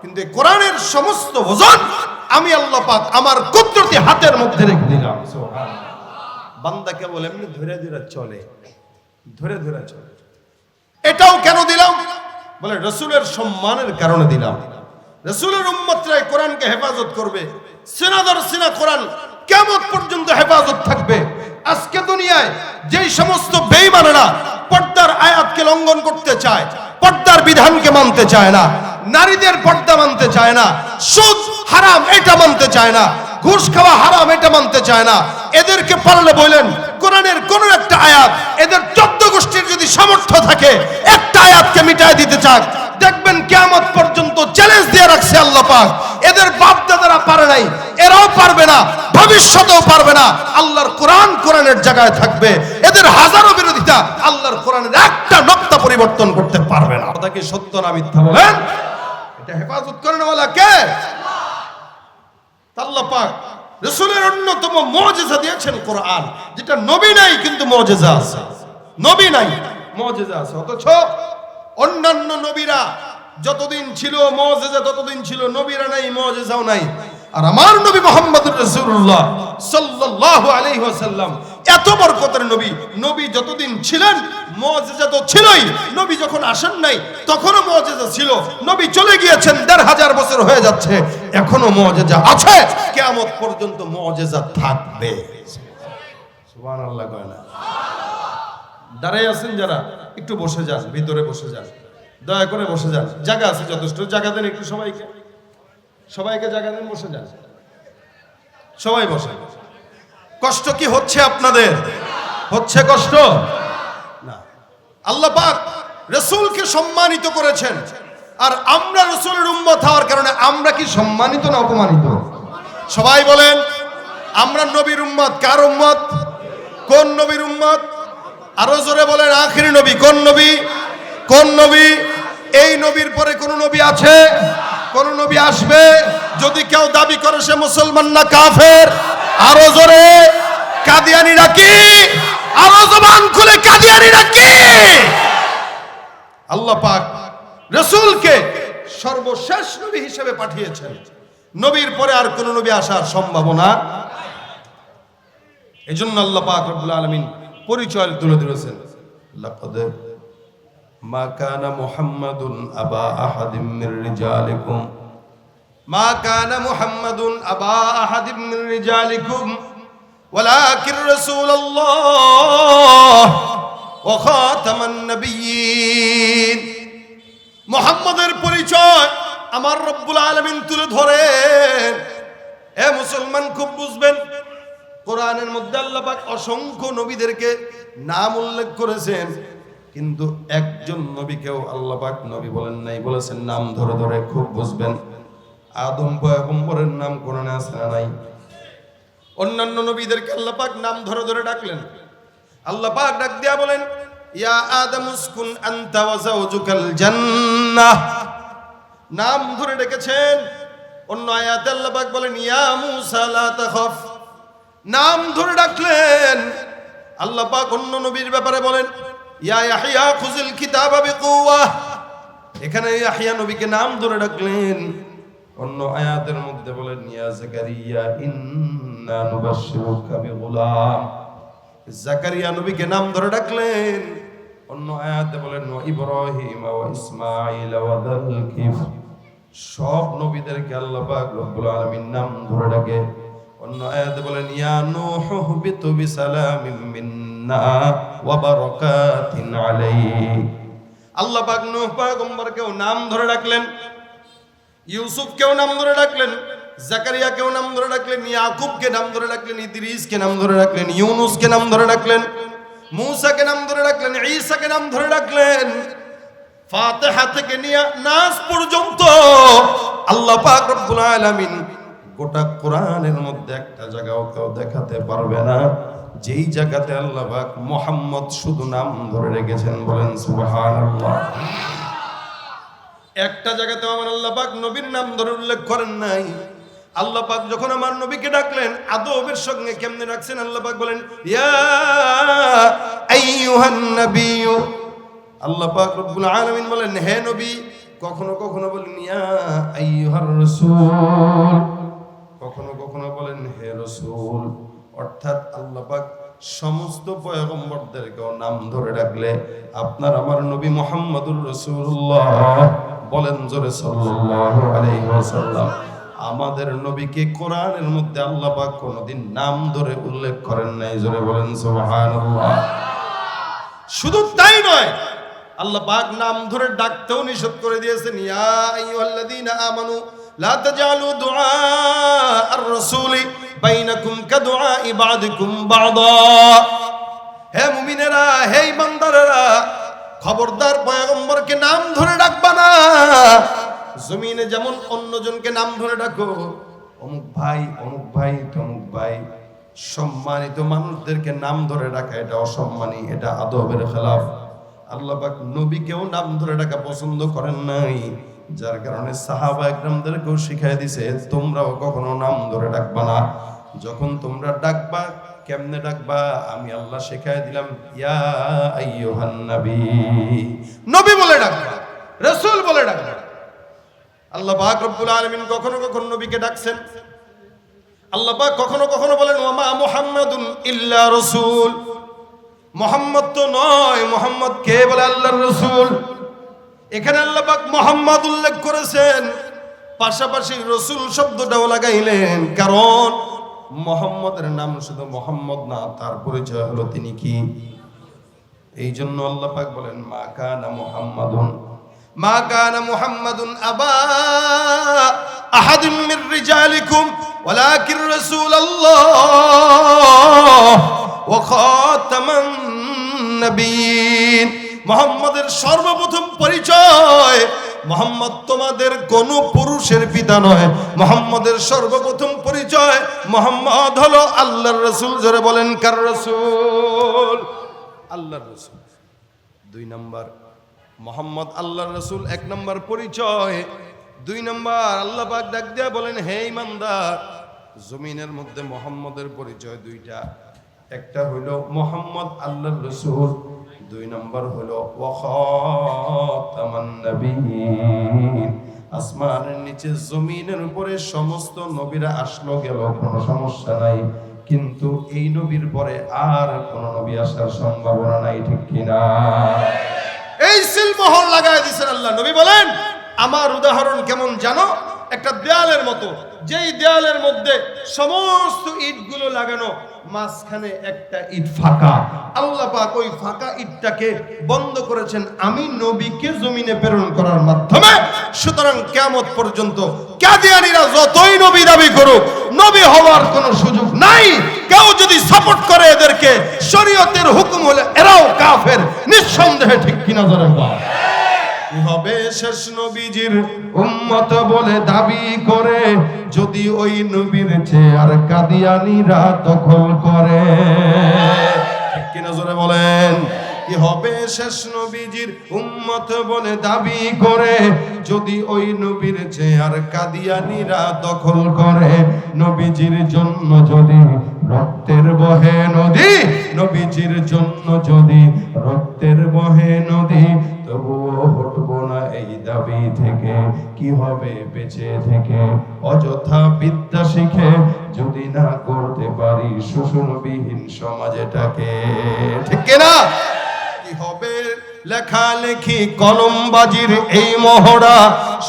কিন্তু এই কোরআনের সমস্ত ওজন আমি আল্লাহ পাক আমার কুদরতি হাতের মধ্যে রেখে দিলাম। সুবহানাল্লাহ। বান্দা কেবল এমনি ধরে ধরে চলে, ধরে ধরে চলে। এটাও কেন দিলাম? বলে রাসূলের সম্মানের কারণে দিলাম। রাসূলের উম্মতরা কোরআনকে হেফাজত করবে, সিনাদর সিনা কোরআন কিয়ামত পর্যন্ত হেফাজত থাকবে। আজকে দুনিয়ায় যেই সমস্ত বেঈমানেরা পর্দার আয়াতকে লঙ্ঘন করতে চায়, পর্দার বিধানকে মানতে চায় না, নারীদের পর্দা মানতে চায় না, সুদ হারাম এটা মানতে চায় না, ঘুষ খাওয়া হারাম এটা মানতে চায় না, এদেরকে পারলে বলেন কোরআনের কোন একটা আয়াত, এদের 14 গোষ্ঠীর যদি সামর্থ্য থাকে একটা আয়াতকে মিটায় দিতে চাক, দেখবেন কিয়ামত পর্যন্ত চ্যালেঞ্জ দিয়ে রাখছে আল্লাহ পাক। এদের বাপ দাদারা পারে নাই, এরাও পারবে না, ভবিষ্যতেও পারবে না। আল্লাহর কোরআন কোরআনের জায়গায় থাকবে। এদের হাজারো বিরোধিতা আল্লাহর কোরআনের একটা নকতা পরিবর্তন করতে পারবে না। কথা কি সত্য না মিথ্যা বলেন? এটা হেফাজত করেন ওয়ালা কে? আল্লাহ পাক রাসূলের অন্যতম মুজিজা দিয়েছেন কোরআন, যেটা নবী নাই কিন্তু মুজিজা আছে। নবী নাই, মুজিজা আছে। অথচ অন্যান্য নবীরা যতদিন ছিল মুজিজা ততদিন ছিল, নবীরা নাই, মুজিজাও নাই। আর আমার নবী মুহাম্মদুর রাসূলুল্লাহ সাল্লাল্লাহু আলাইহি ওয়াসাল্লাম এত বরকতের নবী, নবী যতদিন ছিলেন মুজিজা তো ছিলই, নবী যখন আসেন নাই তখনও মুজিজা ছিল। নবী চলে গিয়েছেন 1500 বছর হয়ে যাচ্ছে, এখনো মুজিজা আছে, কিয়ামত পর্যন্ত মুজিজা থাকবে। সুবহানাল্লাহ কয় না? দাঁড়ায় আছেন যারা একটু বসে যান, ভিতরে বসে যান, দয়া করে বসে যান, জায়গা আছে যথেষ্ট, জায়গা দেন একটু সবাইকে, সবাইকে জায়গা দেন, বসে যান, সবাই বসে। কষ্ট কি হচ্ছে আপনাদের? হচ্ছে কষ্ট না? আল্লাহ পাক রাসূলকে সম্মানিত করেছেন, আর আমরা রাসূলের উম্মত হওয়ার কারণে আমরা কি সম্মানিত না অপমানিত? সবাই বলেন, আমরা নবীর উম্মত। কার উম্মত? কোন নবীর উম্মত? আরো জোরে বলেন, আখিরি নবী। কোন নবী? কোন নবী? এই নবীর পরে কোন নবী আছে? কোন নবী আসবে? যদি কেউ দাবি করে সে মুসলমান না কাফের? আরো জোরে, কাদিয়ানীরা কি? আরো জবান খুলে কাদিয়ানীরা কি? আল্লাহ পাক রাসূলকে সর্বশেষ নবী হিসেবে পাঠিয়েছেন। নবীর পরে আর কোন নবী আসার সম্ভাবনা। এজন্য আল্লাহ পাক রব্বুল আলামিন পরিচয় তুলে ধরেছেন, লাকাদ মা কানা মুহাম্মাদুন আবা আহাদিম মির রিজালিকুম মা কানা মুহাম্মাদুন আবা আহাদিম মির রিজালিকুম ওয়ালাকিন রাসূলুল্লাহ ওয়া খাতামান নাবিয়্যিন। মুহাম্মাদের পরিচয় আমার রব্বুল আলামিন তুলে ধরেন। এ মুসলমান খুব বুঝবেন, কোরআনের মধ্যে আল্লাহ পাক অসংখ্য নবীদেরকে নাম উল্লেখ করেছেন, কিন্তু একজন নবীকেও আল্লাহ পাক নবী বলেন নাই, বলেছেন নাম ধরে ধরে। খুব বুঝবেন, আদম পয়গম্বরের নাম কোরআনে আছে না নাই? অন্যান্য নবীদেরকে আল্লাহ পাক নাম ধরে ধরে ডাকলেন। আল্লাহ পাক ডাক দিয়া বলেন, ইয়া আদম উসকুন আনতা ওয়া যাওজুকাল জান্নাহ, নাম ধরে ডেকেছেন। অন্য আয়াতে আল্লাহ পাক বলেন, ইয়া মূসা লা তাখাফ, নাম ধরে ডাকলেন। আল্লাহ পাক অন্য নবীর ব্যাপারে বলেন, ইয়া ইয়াহইয়া খুযিল কিতাবা বিকুওয়া, এখানে ইয়াহইয়া নবীকে নাম ধরে ডাকলেন। অন্য আয়াতের মধ্যে বলেন, ইয়া যাকারিয়া ইন্না নুবাশশিরুকা বিগুলাম, যাকারিয়া নবীকে নাম ধরে ডাকলেন। অন্য আয়াতে বলেন, ওয়া ইব্রাহিম ওয়া ইসমাঈল ওয়া যাল কিফল, সব নবীদেরকে আল্লাহ পাক রব্বুল আলামিন নাম ধরে ডাকে। অন্য আয়াতে বলেন, ইয়া নূহু বিতু বিসালামিন মিন্না ওয়া বারাকাতিন আলাইহি, আল্লাহ পাক নূহ পয়গম্বরকেও নাম ধরে ডাকলেন, ইউসুফকেও নাম ধরে ডাকলেন, জাকারিয়াকেও নাম ধরে ডাকলেন, ইয়াকুবকে নাম ধরে ডাকলেন, ইদ্রিসকে নাম ধরে ডাকলেন, ইউনুসকে নাম ধরে ডাকলেন, মূসাকে নাম ধরে ডাকলেন, ঈসাকে নাম ধরে ডাকলেন। ফাতিহা থেকে নিয়ে নাস পর্যন্ত আল্লাহ পাক রব্বুল আলামিন গোটা কোরআনের মধ্যে একটা জায়গাও কেউ দেখাতে পারবে না যেই জায়গাতে আল্লাহ পাক মুহাম্মদ শুধু নাম ধরে রেখেছেন। বলেন সুবহানাল্লাহ। একটা জায়গাতে আমার আল্লাহ পাক নবীর নাম ধরে উল্লেখ করেন নাই। আল্লাহ পাক যখন আমার নবীকে ডাকলেন, আদবের সঙ্গে কেমনে ডাকছেন? আল্লাহ পাক বলেন, ইয়া আইয়ুহান নাবিয়্যু, আল্লাহ পাক রব্বুল আলামিন বলেন হে নবী। কখনো কখনো বলেন ইয়া আইয়ুহার রাসূল, কখনো কখনো বলেন হে রাসূল। অর্থাৎ আল্লাহ পাক সমস্ত পয়গম্বরদেরকেও নাম ধরে ডাকলে আপনার আমার নবী মুহাম্মদুর রাসূলুল্লাহ, বলেন জোরে সাল্লাল্লাহু আলাইহি ওয়াসাল্লাম, আমাদের নবীকে কোরআনের মধ্যে আল্লাহ পাক কোনদিন নাম ধরে উল্লেখ করেন নাই। জোরে বলেন সুবহানাল্লাহ। শুধু তাই নয়, আল্লাহ পাক নাম ধরে ডাকতেও নিষেধ করে দিয়েছেন, ইয়া আইয়ুহাল্লাযীনা আমানু লা তাজআলু দুআ আর-রাসূলি বাইনাকুম কাদুআ ইবাদিকুম বা'দা, হে মুমিনেরা, হে ইমানদারেরা, খবরদার পয়গম্বরকে নাম ধরে ডাকবা না। জমিনে যেমন অন্যজনকে নাম ধরে ডাকো, অমুক ভাই, অমুক ভাই, তমুক ভাই, সম্মানিত মানুষদেরকে নাম ধরে ডাকা এটা অসম্মানী, এটা আদবের খেলাফ। আল্লাহ পাক নবীকেও নাম ধরে ডাকা পছন্দ করেন নাই, যার কারণে সাহাবা একরামদেরকেও শিখাই দিছে, তোমরাও কখনো নাম ধরে ডাকবা না। যখন তোমরা ডাকবা, কেমনে ডাকবা আমি আল্লাহ শিখাই দিলাম, ইয়া আইয়ুহান নবী, নবী বলে ডাকবা, রাসূল বলে ডাকবা। আল্লাহ পাক রব্বুল আলামিন কখনো কখনো নবীকে ডাকছেন। আল্লাহ পাক কখনো কখনো বলেন, ওয়া মা মুহাম্মাদুন ইল্লা রাসূল, মুহাম্মদ তো নয়, মুহাম্মদ কে? বলে আল্লাহর রাসূল। এখানে আল্লাহ পাক মুহাম্মদ উল্লেখ করেছেন, পাশাপাশি রাসূল শব্দটাও লাগাইলেন, কারণ মুহাম্মদের নাম শুধু মুহাম্মদ না, তার পরিচয় হলো তিনি কি। এই জন্য আল্লাহ পাক বলেন, মা কানা মুহাম্মাদুন, মা কানা মুহাম্মাদুন আবা আহাদিম মির রিজালিকুম ওয়ালাকিন রাসূলুল্লাহ ওয়া খাতামান নাবিয়্যিন। মুহাম্মাদের সর্বপ্রথম পরিচয়, মুহাম্মদ তোমাদের কোন পুরুষের পিতা নয়। মুহাম্মাদের সর্বপ্রথম পরিচয়, মুহাম্মদ হলো আল্লাহর রাসূল। জোরে বলেন কার রাসূল? আল্লাহর রাসূল। দুই নাম্বার, মুহাম্মদ আল্লাহর রাসূল এক নাম্বার পরিচয়। দুই নাম্বার, আল্লাহ পাক ডাক দিয়া বলেন, হে ঈমানদার, জমিনের মধ্যে মুহাম্মদের পরিচয় দুইটা, একটা হইল মুহাম্মদ আল্লাহর রাসূল, দুই নাম্বার হলো ওয়া খাতামান নাবিয়্যিন। আসমানের নিচে জমিনের উপরে সমস্ত নবীরা আসলো গেল, কোনো সমস্যা নাই, কিন্তু এই নবীর পরে আর কোন নবী আসার সম্ভাবনা নাই, ঠিক কিনা? এই মোহর লাগায় দিয়েছেন আল্লাহ। নবী বলেন আমার উদাহরণ কেমন জানো, একটা দেয়ালের মতো, যেই দেয়ালের মধ্যে সমস্ত ইটগুলো লাগানো, মাঝখানে একটা ইট ফাঁকা। আল্লাহ পাক ওই ফাঁকা ইটটাকে বন্ধ করেছেন আমি নবীকে জমিনে প্রেরণ করার মাধ্যমে। সুতরাং কিয়ামত পর্যন্ত কাদিয়ানীরা যতই নবী দাবি করুক, নবী হওয়ার কোনো সুযোগ নাই। কেউ যদি সাপোর্ট করে এদেরকে, শরীয়তের হুকুম হলে এরাও কাফের, নিঃসন্দেহে। ঠিক কিনা জোরে বল। হবে শেষ নবীজির উম্মত বলে দাবি করে, যদি ওই নবীর চেয়ার কাদিয়ানীরা দখল করে। ঠিক কিনা জোরে বলেন। কি হবে শেষ নবীজির উম্মত বলে দাবি করে, যদি ওই নবীর চেয়ার কাদিয়ানীরা দখল করে। নবীজির জন্য যদি রক্তের বহে নদী, নবীজির জন্য যদি রক্তের বহে নদী, তবুও হটবো না এই দাবি থেকে। কি হবে বেঁচে থেকে অযথা বিদ্যা শিখে, যদি না করতে পারি শোষণবিহীন সমাজটাকে। ঠিক কিনা? কি হবে লেখালেখি কলমবাজির এই মহড়া,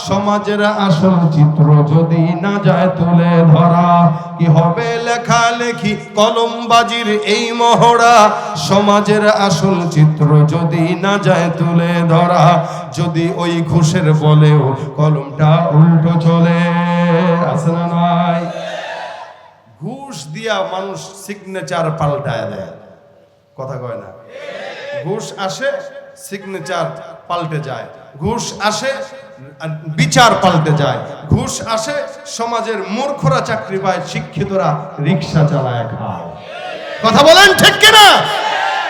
সমাজের আসল চিত্র যদি না যায় তুলে ধরা। কি হবে লেখালেখি কলমবাজির এই মহড়া, সমাজের আসল চিত্র যদি না যায় তুলে ধরা। যদি ওই ঘুষের বলেও কলমটা উল্টো চলে, আছে না নাই? ঘুষ দিয়া মানুষ সিগনেচার পাল্টায় দেয়, কথা কয় না? ঘুষ আসে, সিগনেচার পাল্টে যায়। ঘুষ আসে, বিচার পাল্টে যায়। ঘুষ আসে, সমাজের মূর্খরা চাকরি পায়, শিক্ষিতরা রিক্সা চালায় খায়। কথা বলেন ঠিক কিনা?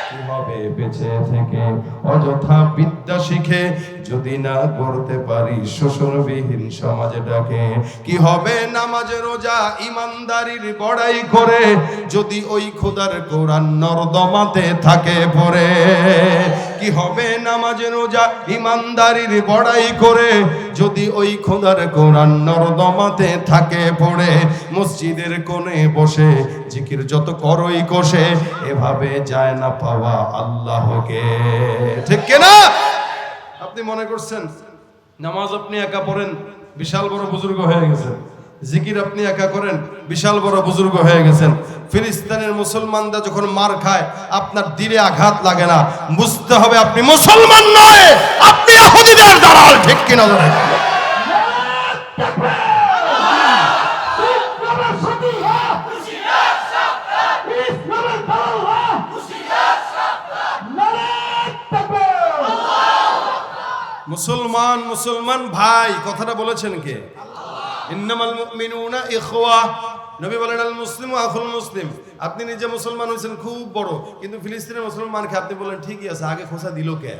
কিভাবে বেঁচে থেকে অযথা বিদ্যা শিখে, যদি না করতে পারি শোষণবিহীন সমাজটাকে। কি হবে নামাজ রোজা ইমানদারির বড়াই করে, যদি ওই খোদার কোরআন নর্দমাতে থাকে পড়ে। কি হবে নামাজ রোজা ইমানদারির বড়াই করে, যদি ওই খোদার কোরআন নর্দমাতে থাকে পড়ে। মসজিদের কোণে বসে জিকির যত করই কষে, এভাবে যায় না পাওয়া আল্লাহকে। ঠিক কিনা? আপনি মনে করছেন নামাজ আপনি একা পড়েন, বিশাল বড় বুজুর্গ হয়ে গেছেন। জিকির আপনি একা করেন, বিশাল বড় বুজুর্গ হয়ে গেছেন। ফিলিস্তিনের মুসলমানরা যখন মার খায়, আপনার দিলে আঘাত লাগে না। বুঝতে হবে আপনি মুসলমান নয়, আপনি ইহুদিদের দালাল। ঠিক কিনা? মুসলমান মুসলমান ভাই, কথাটা বলেছেন কে? ইন্নামাল মুমিনুনা ইখওয়া। নবী বলেন আল মুসলিমু আখুল মুসলিম। আপনি নিজে মুসলমান হয়েছেন খুব বড়, কিন্তু ফিলিস্তিনের মুসলমানকে আপনি বলেন ঠিকই আছে, আগে খোঁচা দিল কে?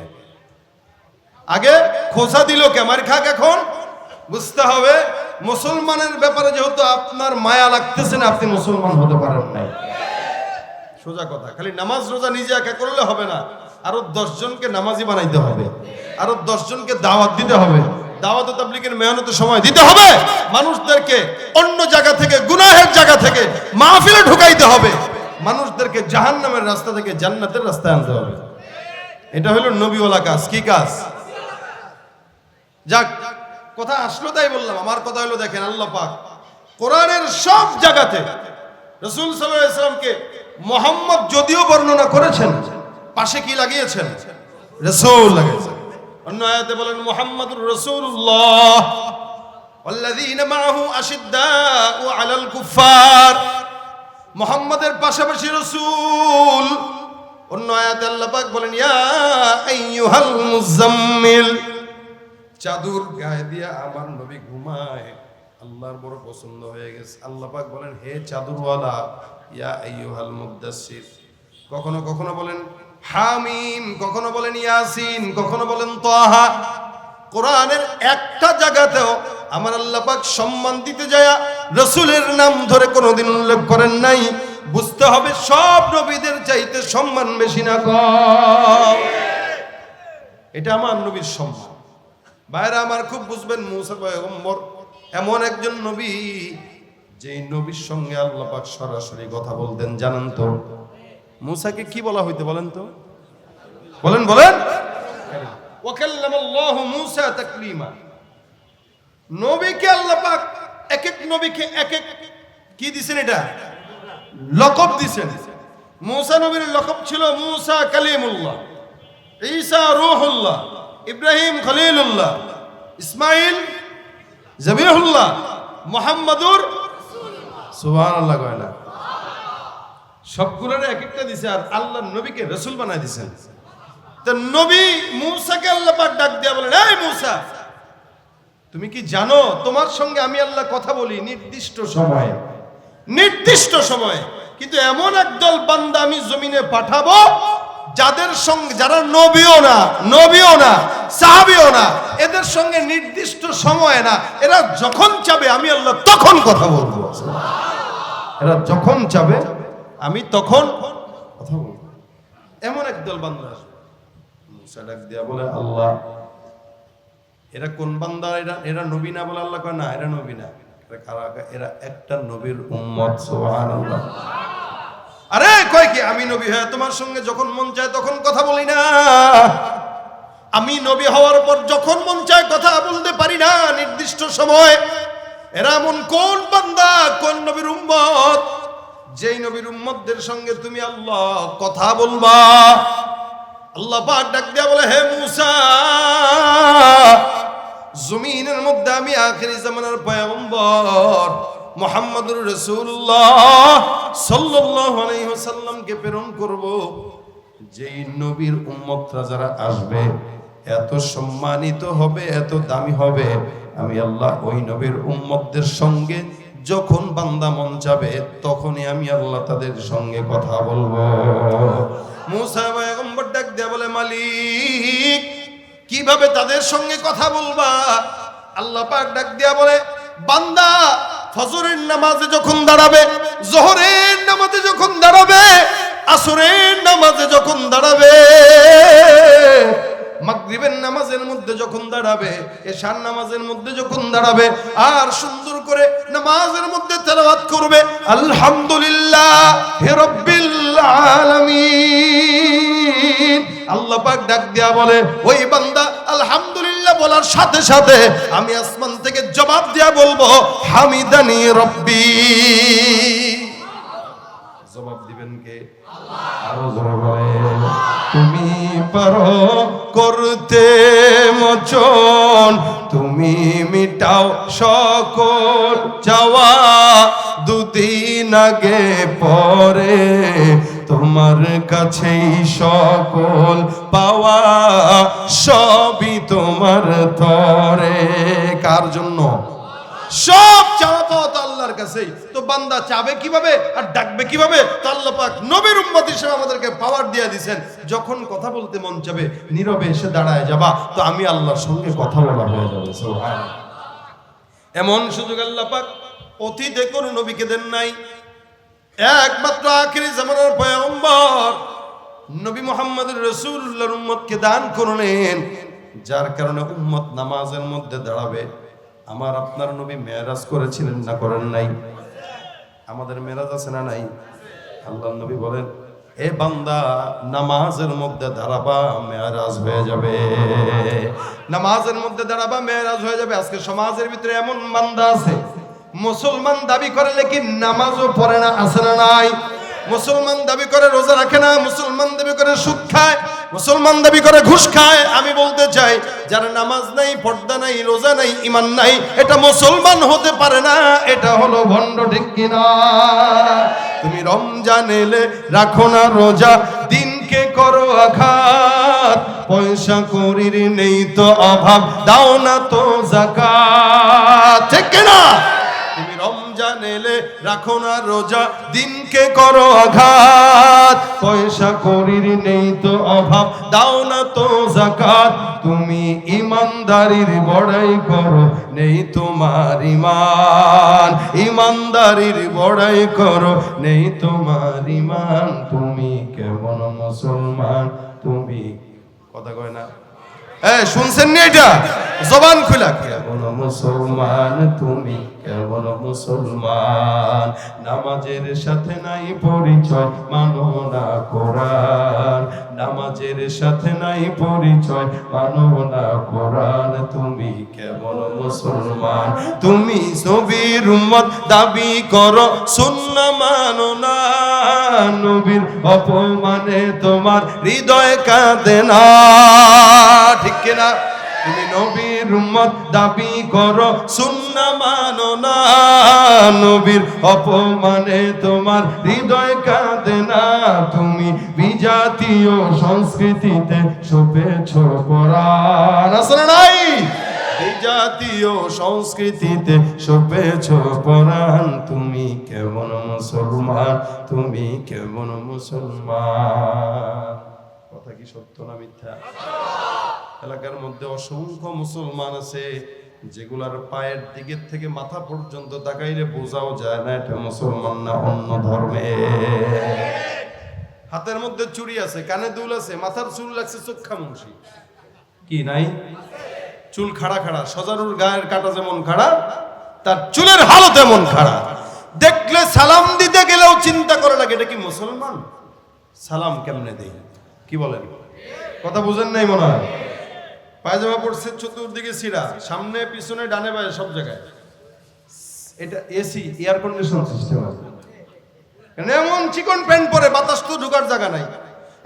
আগে খোঁচা দিল কে? মার খাক এখন। বুঝতে হবে মুসলমানের ব্যাপারে যেহেতু আপনার মায়া লাগতেছে না, আপনি মুসলমান হতে পারেন নাই। সোজা কথা। খালি নামাজ রোজা নিজে একা করলে হবে না, আরো 10 জনকে নামাজি বানাইতে হবে, আরো 10 জনকে দাওয়াত দিতে হবে, দাওয়াত ও তাবলীগের মেহনতে সময় দিতে হবে, মানুষদেরকে অন্য জায়গা থেকে, গুনাহের জায়গা থেকে মাহফিলে ঢুকাইতে হবে, মানুষদেরকে জাহান্নামের রাস্তা থেকে জান্নাতের রাস্তায় আনতে হবে। এটা হলো নবীওয়ালা কাজ। কি কাজ? যাক, কথা আসলো তাই বললাম। আমার কথা হলো, দেখেন আল্লাহ পাক কোরআনের সব জায়গাতে রাসূল সাল্লাল্লাহু আলাইহি ওয়াসাল্লামকে মুহাম্মদ যদিও বর্ণনা করেছেন, পাশে কি লাগিয়েছেন? রাসূল লাগিয়েছেন। অন্য আয়াতে বলেন মুহাম্মাদুর রাসূলুল্লাহ ওয়াল্লাযীনা মাআহু আশিদ্দাউ আলাল কুফার। মুহাম্মাদের পাশাপাশি রাসূল। অন্য আয়াতে আল্লাহ পাক বলেন ইয়া আইয়ুহাল মুজাম্মিল। চাদর গায়ে দিয়া আমার নবী ঘুমায়, আল্লাহর বড় পছন্দ হয়ে গেছে। আল্লাহ পাক বলেন হে চাদরওয়ালা, ইয়া আইয়ুহাল মুদ্দাসসির। কখনো কখনো বলেন হামিম, কখনো বলেন ইয়াসিন, কখনো বলেন তাহা। কোরআনের একটা জায়গাতেও আমার আল্লাহ পাক সম্মান দিতে যায় রাসূলের নাম ধরে কোনোদিন উল্লেখ করেন নাই। বুঝতে হবে সব নবীদের চাইতে সম্মান বেশি না কম। এটা আমার নবীর সম্মান। ভাইরা আমার খুব বুঝবেন, মুসা পয়গম্বর এমন একজন নবী, যেই নবীর সঙ্গে আল্লাহ পাক সরাসরি কথা বলতেন। জানেন তো মুসাকে কি বলা হইতো? বলেন তো, বলেন বলেন। ওয়া কাল্লামাল্লাহু মূসা তাকলিমা। নবীকে আল্লাহ পাক এক এক নবীকে এক এক কি দিবেন, এটা লকব দিবেন। মূসা নবীর লকব ছিল মূসা কালিমুল্লাহ, ঈসা রূহুল্লাহ, ইব্রাহিম খলিলুল্লাহ, ইসমাইল জবিহুল্লাহ, মুহাম্মাদুর সুবহানাল্লাহ। কয়না সবগুলোর এক একটা দিছে, আর আল্লাহর নবীকে রাসূল বানায় দিয়েছেন। তো নবী মূসাকে আল্লাহ পাক ডাক দিয়া বলেন, এই মূসা, তুমি কি জানো তোমার সঙ্গে আমি আল্লাহ কথা বলি নির্দিষ্ট সময়ে, নির্দিষ্ট সময়ে, কিন্তু এমন একদল বান্দা আমি জমিনে পাঠাবো যাদের সঙ্গে, যারা নবীও না সাহাবীও না, এদের সঙ্গে নির্দিষ্ট সময় না, এরা যখন চাবে আমি আল্লাহ তখন কথা বলবো। এরা যখন চাবে আমি তখন কথা বলবো। এমন একদল বান্দা আসবে। মুসা ডাক দিয়া বলে, আল্লাহ এরা কোন বান্দা? এরা নবী না? বলে আল্লাহ কয় না, এরা নবী না। এরা একটা নবীর উম্মত। সুবহানাল্লাহ। আরে কয় কি আমি নবী হয়ে তোমার সঙ্গে যখন মন চায় তখন কথা বলি না? আমি নবী হওয়ার পর যখন মন চায় কথা বলতে পারি না নির্দিষ্ট সময়? এরা এমন কোন বান্দা, কোন নবীর উম্মত, যেই নবীর উম্মতদের সঙ্গে তুমি আল্লাহ কথা বলবা? আল্লাহ পাক ডাক দিয়া বলে, হে মূসা, জমিনের মধ্যে আমি আখিরি জামানার পয়গম্বর মুহাম্মদুর রাসূলুল্লাহ সাল্লাল্লাহু আলাইহি ওয়াসাল্লামকে প্রেরণ করব। যেই নবীর উম্মতরা যারা আসবে এত সম্মানিত হবে, এত দামি হবে, আমি আল্লাহ ওই নবীর উম্মতদের সঙ্গে যখন বান্দা মন যাবে তখনই আমি আল্লাহ তাদের সঙ্গে কথা বলবো। মূসা পয়গম্বর ডাক দিয়া বলে, মালিক কিভাবে তাদের সঙ্গে কথা বলবা? আল্লাহ পাক ডাক দিয়া বলে, বান্দা ফজরের নামাজে যখন দাঁড়াবে, যোহরের নামাজে যখন দাঁড়াবে, আসরের নামাজে যখন দাঁড়াবে, মাগরিবের নামাজের মধ্যে যখন দাঁড়াবে, এশার নামাজের মধ্যে যখন দাঁড়াবে, আর সুন্দর করে নামাজের মধ্যে তেলাওয়াত করবে আলহামদুলিল্লাহি রাব্বিল আলামিন। আল্লাহ পাক ডাক দিয়া বলে, ওই বান্দা আলহামদুলিল্লাহ বলার সাথে সাথে আমি আসমান থেকে জবাব দিয়া বলবো, হামিদানি রব্বি। জবাব দিবেন কে? আরো জোরে বলেন, তুমি পারো করতে মোচন, তুমি মিটাও সকল চাওয়া, দুদিন আগে পরে তোমার কাছেই সকল পাওয়া, সবই তোমার তরে। কার জন্য? সব চাওয়া পাওয়া তো আল্লাহর কাছেই। তো বান্দা চাবে কিভাবে আর ডাকবে কিভাবে? তো আল্লাহ পাক নবীর উম্মত হিসেবে আমাদেরকে পাওয়ার দিয়ে দিয়েছেন, যখন কথা বলতে মন চাবে নীরবে এসে দাঁড়ায় যাবা, তো আমি আল্লাহর সঙ্গে কথা বলা হয়ে যাবে। সুবহানাল্লাহ। এমন সুযোগ আল্লাহ পাক অতীতে কোন নবীকে দেন নাই, একমাত্র আখিরি জামানার পয়গম্বর নবী মুহাম্মদুর রাসূলুল্লাহর উম্মতকে দান করলেন, যার কারণে উম্মত নামাজের মধ্যে দাঁড়াবে। আমার আপনার নবী মেরাজ করেছিলেন না করেন নাই? আমাদের মেরাজ আছে না নাই? আল্লাহর নবী বলেন, এ বান্দা নামাজের মধ্যে দাঁড়াবা, মেরাজ হয়ে যাবে। নামাজের মধ্যে দাঁড়াবা, মেরাজ হয়ে যাবে। আজকে সমাজের ভিতরে এমন বান্দা আছে, মুসলমান দাবি করে লেকিন নামাজও পড়ে না, আছে না নাই? মুসলমান দাবি করে রোজা রাখে না, মুসলমান দাবি করে সুদ খায়, মুসলমান দাবি করে ঘুষ খায়। আমি বলতে চাই, যার নামাজ নাই, পর্দা নাই, রোজা নাই, ঈমান নাই, এটা মুসলমান হতে পারে না, এটা হলো ভণ্ড। ঠিক কিনা? তুমি রমজান এলে রাখো না রোজা, দিনকে করো আঘাত, পয়সা করির নেই তো অভাব, দাও না তো যাকাত। ঠিক কিনা? তুমি রমজান এলে রাখো না রোজা, দিনকে করো আঘাত, পয়সা করির নেই তো অভাব, দাও না তো যাকাত। তুমি ইমানদারির বড়াই করো, নেই তোমার ঈমান, ইমানদারির বড়াই করো, নেই তোমার ঈমান। তুমি কেমন মুসলমান? তুমি কথা কয় না? শুনছেন নি এটা? জবান খুলা, কেমন মুসলমান তুমি, কেমন মুসলমান, নামাজের সাথে নাই পরিচয়, মানো না কোরআন, নামাজের সাথে নাই পরিচয়, মানো না কোরআন, তুমি কেমন মুসলমান, তুমি নবীর উম্মত দাবি করো, সুন্নাহ মানো না, নবীর অপমানে তোমার হৃদয় কাঁদে না, ঠিক কিনা? তুমি নবীর উম্মত দাবি করো, সুন্নাহ মানো না, নবীর অপমানে তোমার হৃদয় কাঁদে না, তুমি বিজাতীয় সংস্কৃতিতে শোভেছ কোরআন, আছে না নাই? বিজাতীয় সংস্কৃতিতে শোভেছ কোরআন, তুমি কেমন মুসলমান, তুমি কেমন মুসলমান। কথা কি সত্য না মিথ্যা? এলাকার মধ্যে অসংখ্য মুসলমান আছে যেগুলার পায়ের দিকের থেকে মাথা পর্যন্ত তাকাইলে বোঝাও যায় না এটা মুসলমান না অন্য ধর্মে। হাতের মধ্যে চুড়ি আছে, কানে দুল আছে, মাথার চুল লাগছে চোখা মুন্সি, কি নাই? চুল খাড়া খাড়া, সজারুর গায়ের কাটা যেমন খাড়া, তার চুলের হালত এমন খাড়া। দেখলে সালাম দিতে গেলেও চিন্তা করে লাগে এটা কি মুসলমান? সালাম কেমনে দেই? কি বলেন? কথা বুঝেন নাই মনে হয়? পায়জামা পড়ছে চতুর্দিকে ছিঁড়া, সামনে পিছনে ডানে বায়ে সব জায়গায়। এটা এসি, এয়ার কন্ডিশন সিস্টেম আছে, এমন চিকন প্যান্ট পরে বাতাস তো ঢোকার জায়গা নাই,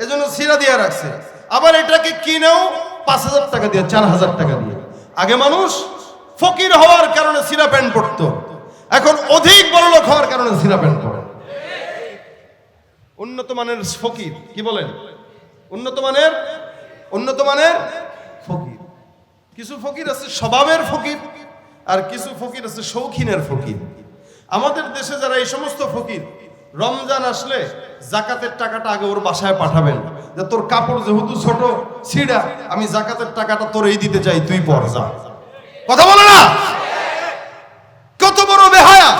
এজন্য ছিঁড়া দিয়ে রাখছে। আবার এটাকে কিনেও 5,000 টাকা দিয়ে, 4,000 টাকা দিয়ে। আগে মানুষ ফকির হওয়ার কারণে ছিঁড়া প্যান্ট পরতো, এখন অধিক বড়লোক হওয়ার কারণে ছিঁড়া প্যান্ট পরে। উন্নত মানের ফকির, কি বলেন? উন্নত মানের ফকির। কিছু ফকির আছে স্বভাবের ফকির, আর কিছু ফকির আছে শৌখিনের ফকির। আমাদের দেশে যারা এই সমস্ত ফকির, রমজান আসলে জাকাতের টাকাটা আগে ওর বাসায় পাঠাবেন, যে তোর কাপড় যেহেতু ছোট ছিঁড়া, আমি জাকাতের টাকাটা তোরেই দিতে চাই, তুই পর যা। কথা বলে না? কত বড় বেহায়া!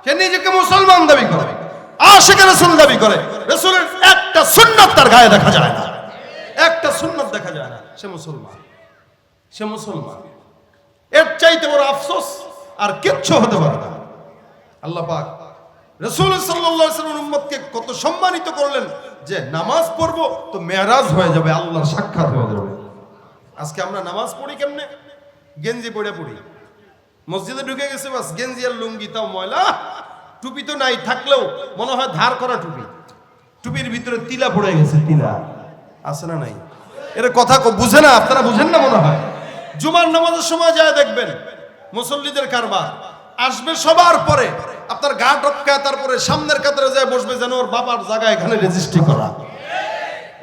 সে নিজেকে মুসলমান দাবি করে, আশিক রাসূল দাবি করে, রাসূলের একটা সুন্নাত তার গায়ে দেখা যায় না, একটা সুন্নাত দেখা যায় না। সে মুসলমান, সে মুসলমান। এর চাইতে বড় আফসোস আর কিচ্ছু হতে পারে না। আল্লাহ পাক রাসূল সাল্লাল্লাহু আলাইহি ওয়াসাল্লাম উম্মতকে কত সম্মানিত করলেন যে নামাজ পড়বো তো মেরাজ হয়ে যাবে, আল্লাহর সাক্ষাৎ হয়ে যাবে। আজকে আমরা নামাজ পড়ি কেমনে? গেঞ্জি পরে পড়ি, মসজিদে ঢুকে গেছে বাস গেঞ্জি আর লুঙ্গি, তাও ময়লা, টুপি তো নাই, থাকলেও মনে হয় ধার করা টুপি, টুপির ভিতরে তিলা পড়ে গেছে, তিলা আছে না নাই? এর কথা বুঝে না, আপনারা বুঝেন না মনে হয়। জুমার নামাজের সময় যায় দেখবেন মুসল্লিদের কারবার আসবে সবার পরে, আপনার গা টপকায়, তারপরে সামনের কাতারে যায় বসবে যেন ওর বাবার জায়গা এখানে রেজিস্ট্রি করা।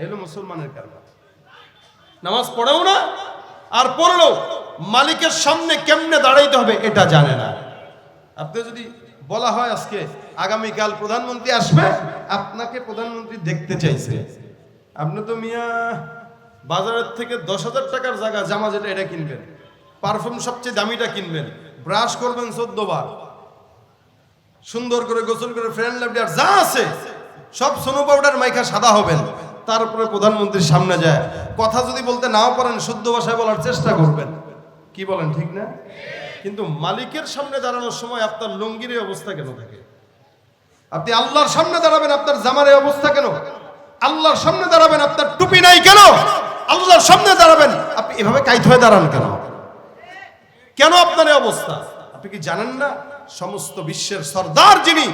এলো মুসলমানের কারবার। নামাজ পড়েও না, আর পড়লেও মালিকের সামনে কেমনে দাঁড়াইতে হবে এটা জানে না। আপনি যদি বলা হয় আজকে আগামীকাল প্রধানমন্ত্রী আসবে, আপনাকে প্রধানমন্ত্রী দেখতে চাইছে, আপনি তো মিয়া বাজারের থেকে 10,000 টাকার জায়গা জামা যেটা এটা কিনবেন, পারফিউম সবচেয়ে দামিটা কিনবেন, ব্রাশ করবেন 14 বার, সুন্দর করে গোসল করে ফ্রেন্ড লাভলিয়ার যা আছে সব সোনো পাউডার মাইখা সাদা হবেন, তারপরে প্রধানমন্ত্রীর সামনে যায় কথা যদি বলতে নাও পারেন শুদ্ধ ভাষায় বলার চেষ্টা করবেন। কি বলেন, ঠিক না? কিন্তু মালিকের সামনে দাঁড়ানোর সময় আপনার লুঙ্গির এই অবস্থা কেন থাকে? আপনি আল্লাহর সামনে দাঁড়াবেন, আপনার জামার এই অবস্থা কেন? আল্লাহর সামনে দাঁড়াবেন, আপনার টুপি নাই কেন? আল্লাহর সামনে দাঁড়াবেন, আপনি এভাবে কাইত হয়ে দাঁড়ান কেন? কেন আপনার এই অবস্থা? আপনি কি জানেন না সমস্ত বিশ্বের সরদার যিনি,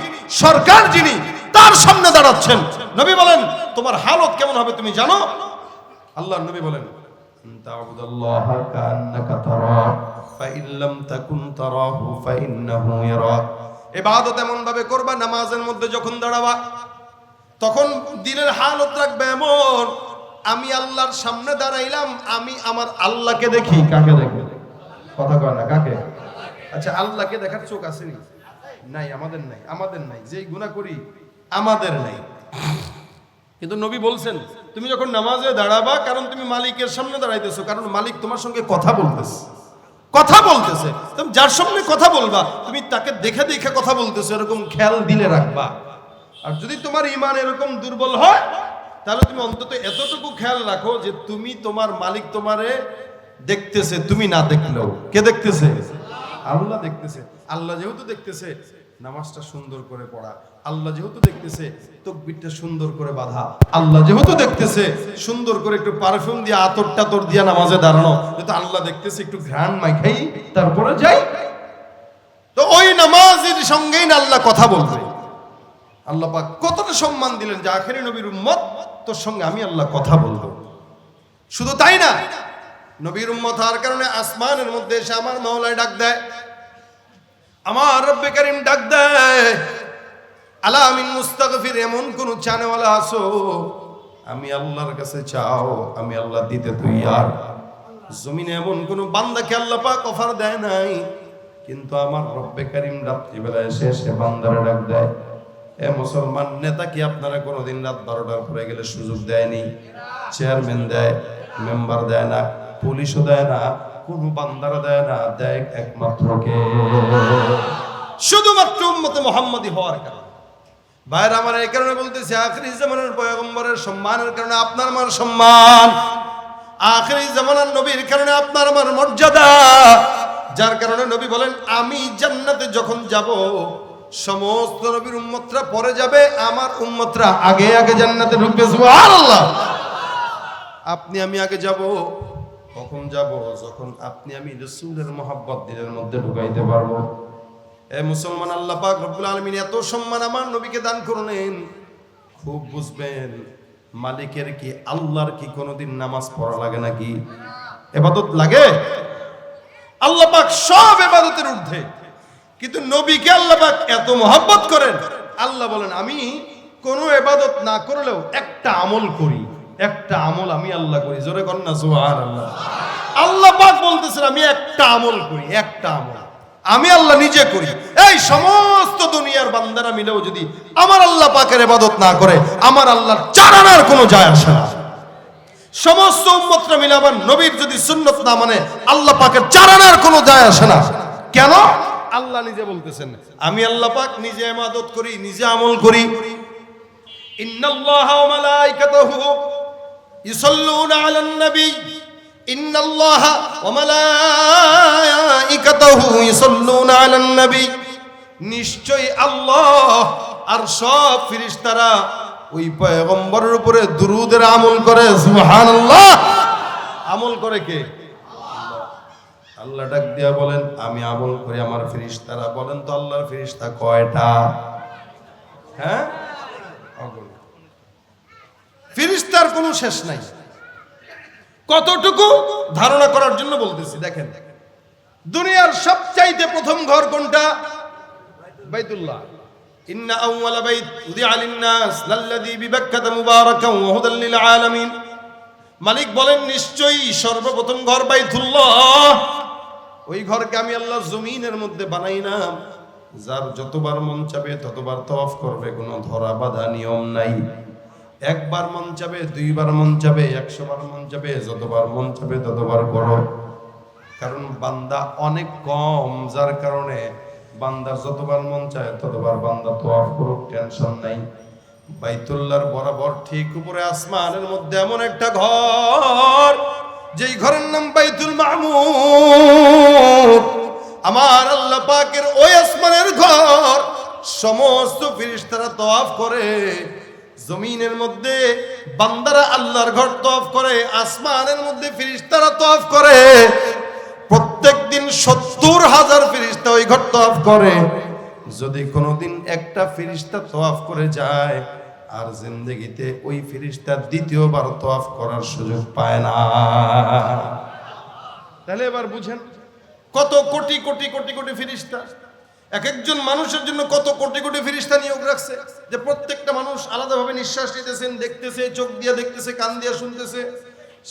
সরকার যিনি, তার সামনে দাঁড়াচ্ছেন? নবী বলেন তোমার হালত কেমন হবে তুমি জানো? আল্লাহর নবী বলেন তা'বুদাল্লাহা কান্নাকা তারাহু ফাইন লাম তাকুন তারাহু ফাইন্নাহু ইয়ারাক। ইবাদত এমন ভাবে করবা, নামাজের মধ্যে যখন দাঁড়াবা তখন দিলের হালত রাখবে এমন, আমি আল্লাহর সামনে দাঁড়াইলাম, আমি আমার আল্লাহকে দেখি। কাকে দেখবে? কথা কয় না, কাকে? আচ্ছা, আল্লাহকে দেখার চোখ আছে নি? নাই, আমাদের নাই, যেই গুনাহ করি আমাদের নাই। কিন্তু নবী বলছেন তুমি যখন নামাজে দাঁড়াবা, কারণ তুমি মালিকের সামনে দাঁড়াইতেছো, কারণ মালিক তোমার সঙ্গে কথা বলতেছে। তুমি যার সামনে কথা বলবা তুমি তাকে দেখে দেখে কথা বলতেছো, এরকম খেয়াল দিলে রাখবা। আর যদি তোমার ঈমান এরকম দুর্বল হয় তাহলে তুমি অন্তত এতটুকু খেয়াল রাখো যে তুমি তোমার মালিক তোমারে দেখতেছে, তুমি না দেখলেও। কে দেখতেছে? আল্লাহ দেখতেছে। আল্লাহ যেহেতু দেখতেছে, নামাজটা সুন্দর করে পড়া। আল্লাহ যেহেতু দেখতেছে, তাকবীরটা সুন্দর করে বাঁধা। আল্লাহ যেহেতু দেখতেছে, সুন্দর করে একটু পারফিউম দিয়ে আতর টাতর দিয়ে নামাজে দাঁড়ানো। যেহেতু আল্লাহ দেখতেছে, একটু ঘ্রাণ মাখাই তারপরে যাই। তো ওই নামাজের সঙ্গেই না আল্লাহ কথা বলবে। আল্লাহ পাক কতটা সম্মান দিলেন যে আখেরি নবীর উম্মত, তোর সঙ্গে আমি আল্লাহ কথা বলবো। শুধু তাই না, নবীর উম্মত হওয়ার কারণে আসমানের মধ্যে এসে আমার মাওলায় ডাক দেয়, আমার রব্বে কারীম ডাক দেয়, আলা মিন মুস্তাগফির, এমন কোন চানেওয়ালা আছো আমি আল্লাহর কাছে চাও, আমি আল্লাহ দিতে তৈয়ার। জমিনে এমন কোন বান্দাকে আল্লাহ পাক অফার দেয় নাই, কিন্তু আমার রব্বে কারীম রাত্রিবেলা এসে এসে বান্দারা ডাক দেয়। এ মুসলমান নেতা কি আপনারা কোনোদিন রাত 12টার পরে গেলে সুযোগ দেয়নি? চেয়ারম্যান দেয়, মেম্বার দেয় না, পুলিশও দেয় না, কোন বান্দারা দেয় না, দেয় একমাত্র কে? শুধুমাত্র উম্মতে মুহাম্মাদি হওয়ার কারণে। ভাইরা আমার, এই কারণে বলতেছি, আখিরি জামানার পয়গম্বরের সম্মানের কারণে আপনার আমার সম্মান, আখিরি জামানার নবীর কারণে আপনার আমার মর্যাদা। যার কারণে নবী বলেন, আমি জান্নাতে যখন যাব, সমস্ত নবীর উম্মতরা পরে যাবে, আমার উম্মতরা আগে আগে জান্নাতে ঢুকবে। সুবহানাল্লাহ। আপনি আমি আগে যাব। কখন যাব? যখন আপনি আমি রাসূলের মহব্বত দিলের মধ্যে ঢুকাইতে পারবো। এ মুসলমান, আল্লাহ পাক রব্বুল আলামিন এত সম্মান আমার নবীকে দান করলেন, খুব বুঝবেন। মালিকের কি, আল্লাহর কি কোনোদিন নামাজ পড়া লাগে নাকি? ইবাদত লাগে? আল্লাহ পাক সব ইবাদতের ঊর্ধ্বে, কিন্তু নবীকে আল্লাহ পাক এত মহব্বত করেন। আল্লাহ বলেন, আমি কোনো ইবাদত না করলেও একটা আমল করি, একটা আমল আমি আল্লাহ করি। জোরে কর না সুবহানাল্লাহ। আল্লাহ পাক বলতেছেন, আমি একটা আমল করি, একটা আমল আমি আল্লাহ নিজে করি। এই সমস্ত দুনিয়ার বান্দারা মিলেও যদি আমার আল্লাহ পাকের ইবাদত না করে, আমার আল্লাহর চারানার কোনো যায় আসে না। সমস্ত উম্মতরা মিলে আমার নবীর যদি সুন্নত না মানে, আল্লাহ পাকের চারানার কোনো যায় আসে না। কেন? আল্লাহ নিজে বলতেছেন, আমি আল্লাহ পাক নিজে ইবাদত করি, নিজে আমল করি। ইন্নাল্লাহা ওয়া মালাইকাতাহু ইউসাল্লুনা আলান নবী, ইন্নাল্লাহা ওয়া মালাইকাতাহু ইউসাল্লুনা আলান নবী, নিশ্চয়ই আল্লাহ আর সব ফেরেশতারা ওই পয়গম্বরের উপরে দুরূদের আমল করে। সুবহানাল্লাহ। আমল করে কে? আল্লাহ ডাক দিয়া বলেন, আমি আমল করি, আমার ফেরেশতারা। বলেন তো আল্লাহর ফেরেশতা কয়টা? হ্যাঁ, ফেরেশতার কোনো শেষ নাই। কতটুকু ধারণা করার জন্য বলতেছি, দেখেন, দুনিয়ার সবচাইতে প্রথম ঘর কোনটা? বাইতুল্লাহ। ইন্না আউওয়ালা বাইত উদিআ লিন-নাস লাল্লাযী বিবাক্কাতা মুবারাকান ওয়া হুদাল লিল আলামিন। মালিক বলেন, নিশ্চয়ই সর্বপ্রথম ঘর বাইতুল্লাহ। ওই ঘরকে আমি আল্লাহ জমিনের মধ্যে বানাইলাম। যার যতবার মন চাবে ততবার তওয়াফ করবে, কোনো ধরা বাঁধা নিয়ম নাই। একবার মন চাবে, দুইবার মন চাবে, 100 বার মন চাবে, যতবার মন চাবে ততবার করো। কারণ বান্দা অনেক কম, যার কারণে বান্দার যতবার মন চায় ততবার বান্দা তওয়াফ করুক, টেনশন নাই। বাইতুল্লাহর বরাবর ঠিক উপরে আসমানের মধ্যে এমন একটা ঘর, যেই ঘরের নাম বাইতুল মামুর। আমার আল্লাহ পাকের ওই আসমানের ঘর সমস্ত ফেরেশতারা তওয়াফ করে। জমিনের মধ্যে বান্দারা আল্লাহর ঘর তওয়াফ করে, আসমানের মধ্যে ফেরেশতারা তওয়াফ করে। প্রত্যেকদিন 70,000 ফেরেশতা ওই ঘর তওয়াফ করে। যদি কোনোদিন একটা ফেরেশতা তওয়াফ করে যায়, আর জিন্দেগিতে ওই ফেরেশতা দ্বিতীয়বার তওয়াফ করার সুযোগ পায় না। তাহলে এবার বুঝেন, কত কোটি কোটি কোটি কোটি ফেরেশতা, এক একজন মানুষের জন্য কত কোটি কোটি ফেরেশতা নিয়োগ রাখছে, যে প্রত্যেকটা মানুষ আলাদাভাবে নিঃশ্বাস নিতেছেন, দেখতেছে, চোখ দিয়ে দেখতেছে, কান দিয়ে শুনতেছে।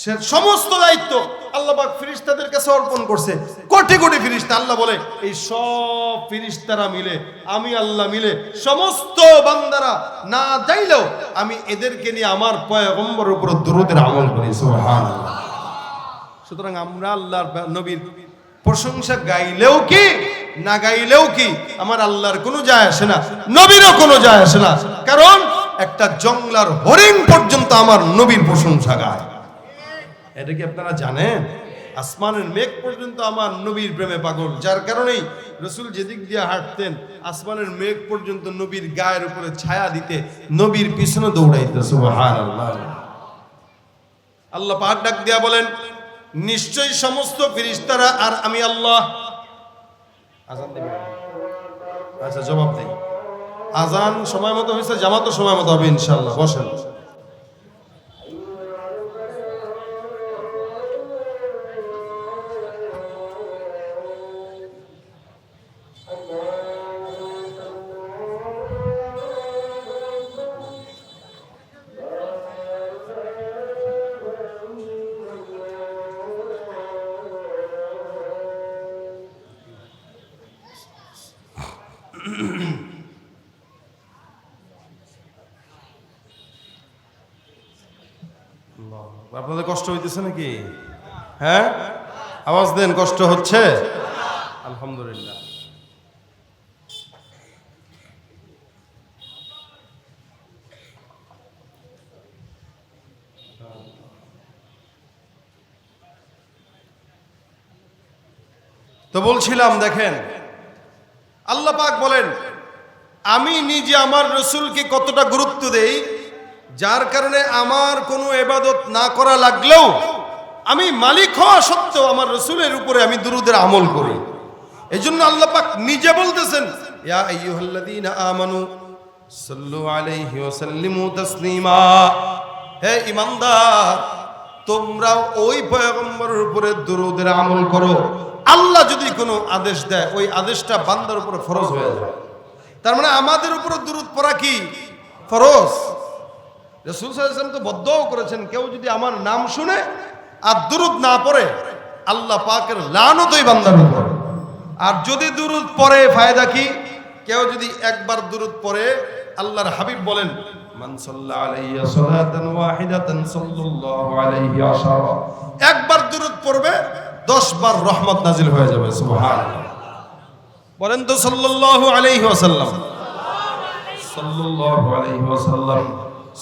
সে সমস্ত দায়িত্ব আল্লাহ পাক ফেরেশতাদের কাছে অর্পণ করছে। কোটি কোটি ফেরেশতা। আল্লাহ বলে, এই সব ফেরেশতারা মিলে, আমি আল্লাহ মিলে, সমস্ত বান্দারা না চাইলেও আমি এদেরকে নিয়ে আমার পয়গম্বরের উপর দরুদের আমল করি। সুবহানাল্লাহ। সুতরাং আমরা আল্লাহর নবীর প্রশংসা গাইলেও কি না গাইলেও কি, আমার আল্লাহর কোনো যায় আসে না, নবীরও কোনো যায় আসে না। কারণ একটা জংলার হরিণ পর্যন্ত আমার নবীর প্রশংসা গায়। এটা কি আপনারা জানেন? আসমানের মেঘ পর্যন্ত আমার নবীর প্রেমে পাগল, যার কারণেই রসুল যেদিক দিয়ে হাঁটতেন আসমানের মেঘ পর্যন্ত নবীর গায়ের উপরে ছায়া দিতে নবীর পিছনে দৌড়াইতে। সুবহানাল্লাহ। আল্লাহ পাক ডাক দিয়া বলেন, নিশ্চয়ই সমস্ত ফেরেশতারা আর আমি আল্লাহ। আজান দিবেন? আচ্ছা জবাব দেই। আজান সময় মতো হয়েছে, জামাতও সময় মতো হবে ইনশাআল্লাহ। বসেন। আপনাদের কষ্ট হইতেছে নাকি? হ্যাঁ, আওয়াজ দেন, কষ্ট হচ্ছে? আলহামদুলিল্লাহ। তো বলছিলাম, দেখেন আল্লাহ পাক বলেন, আমি নিজে আমার রসুলকে কতটা গুরুত্ব দেই, যার কারণে আমার কোনো ইবাদত না করা লাগলেও আমি মালিক হওয়া সত্ত্বেও আমার রসুলের উপরে আমি দুরূদের আমল করি। এই জন্য আল্লাহ পাক নিজে বলতেছেন, ইয়া আইয়ুহাল্লাযীনা আমানু সাল্লু আলাইহি ওয়া সাল্লিমু তাসলিমা। হে ঈমানদার, তোমরা ওই পয়গম্বরের উপরে দুরূদের আমল করো। আল্লাহ যদি কোনো আদেশ দেয় ওই আদেশটা বান্দার উপরে ফরজ হয়ে যায়। তার মানে আমাদের উপরে দুরূদ পড়া কি ফরজ। রাসূল সাল্লাল্লাহু আলাইহি ওয়াসাল্লাম তো বদদোয়া করেছেন, কেউ যদি আমার নাম শুনে আর দুরূদ না পড়ে আল্লাহ পাকের লানত ওই বান্দার উপর। আর যদি দুরূদ পড়ে ফায়দা কি? কেউ যদি একবার দুরূদ পড়ে, আল্লাহর হাবিব বলেন, মান সাল্লা আলাইয়া সালাতান ওয়াহিদাতান সাল্লাল্লাহু আলাইহি আশারা। একবার দুরূদ পড়বে 10 বার রহমত নাজিল হয়ে যাবে। সুবহানাল্লাহ। বলেন তো সাল্লাল্লাহু আলাইহি ওয়াসাল্লাম, সাল্লাল্লাহু আলাইহি ওয়াসাল্লাম,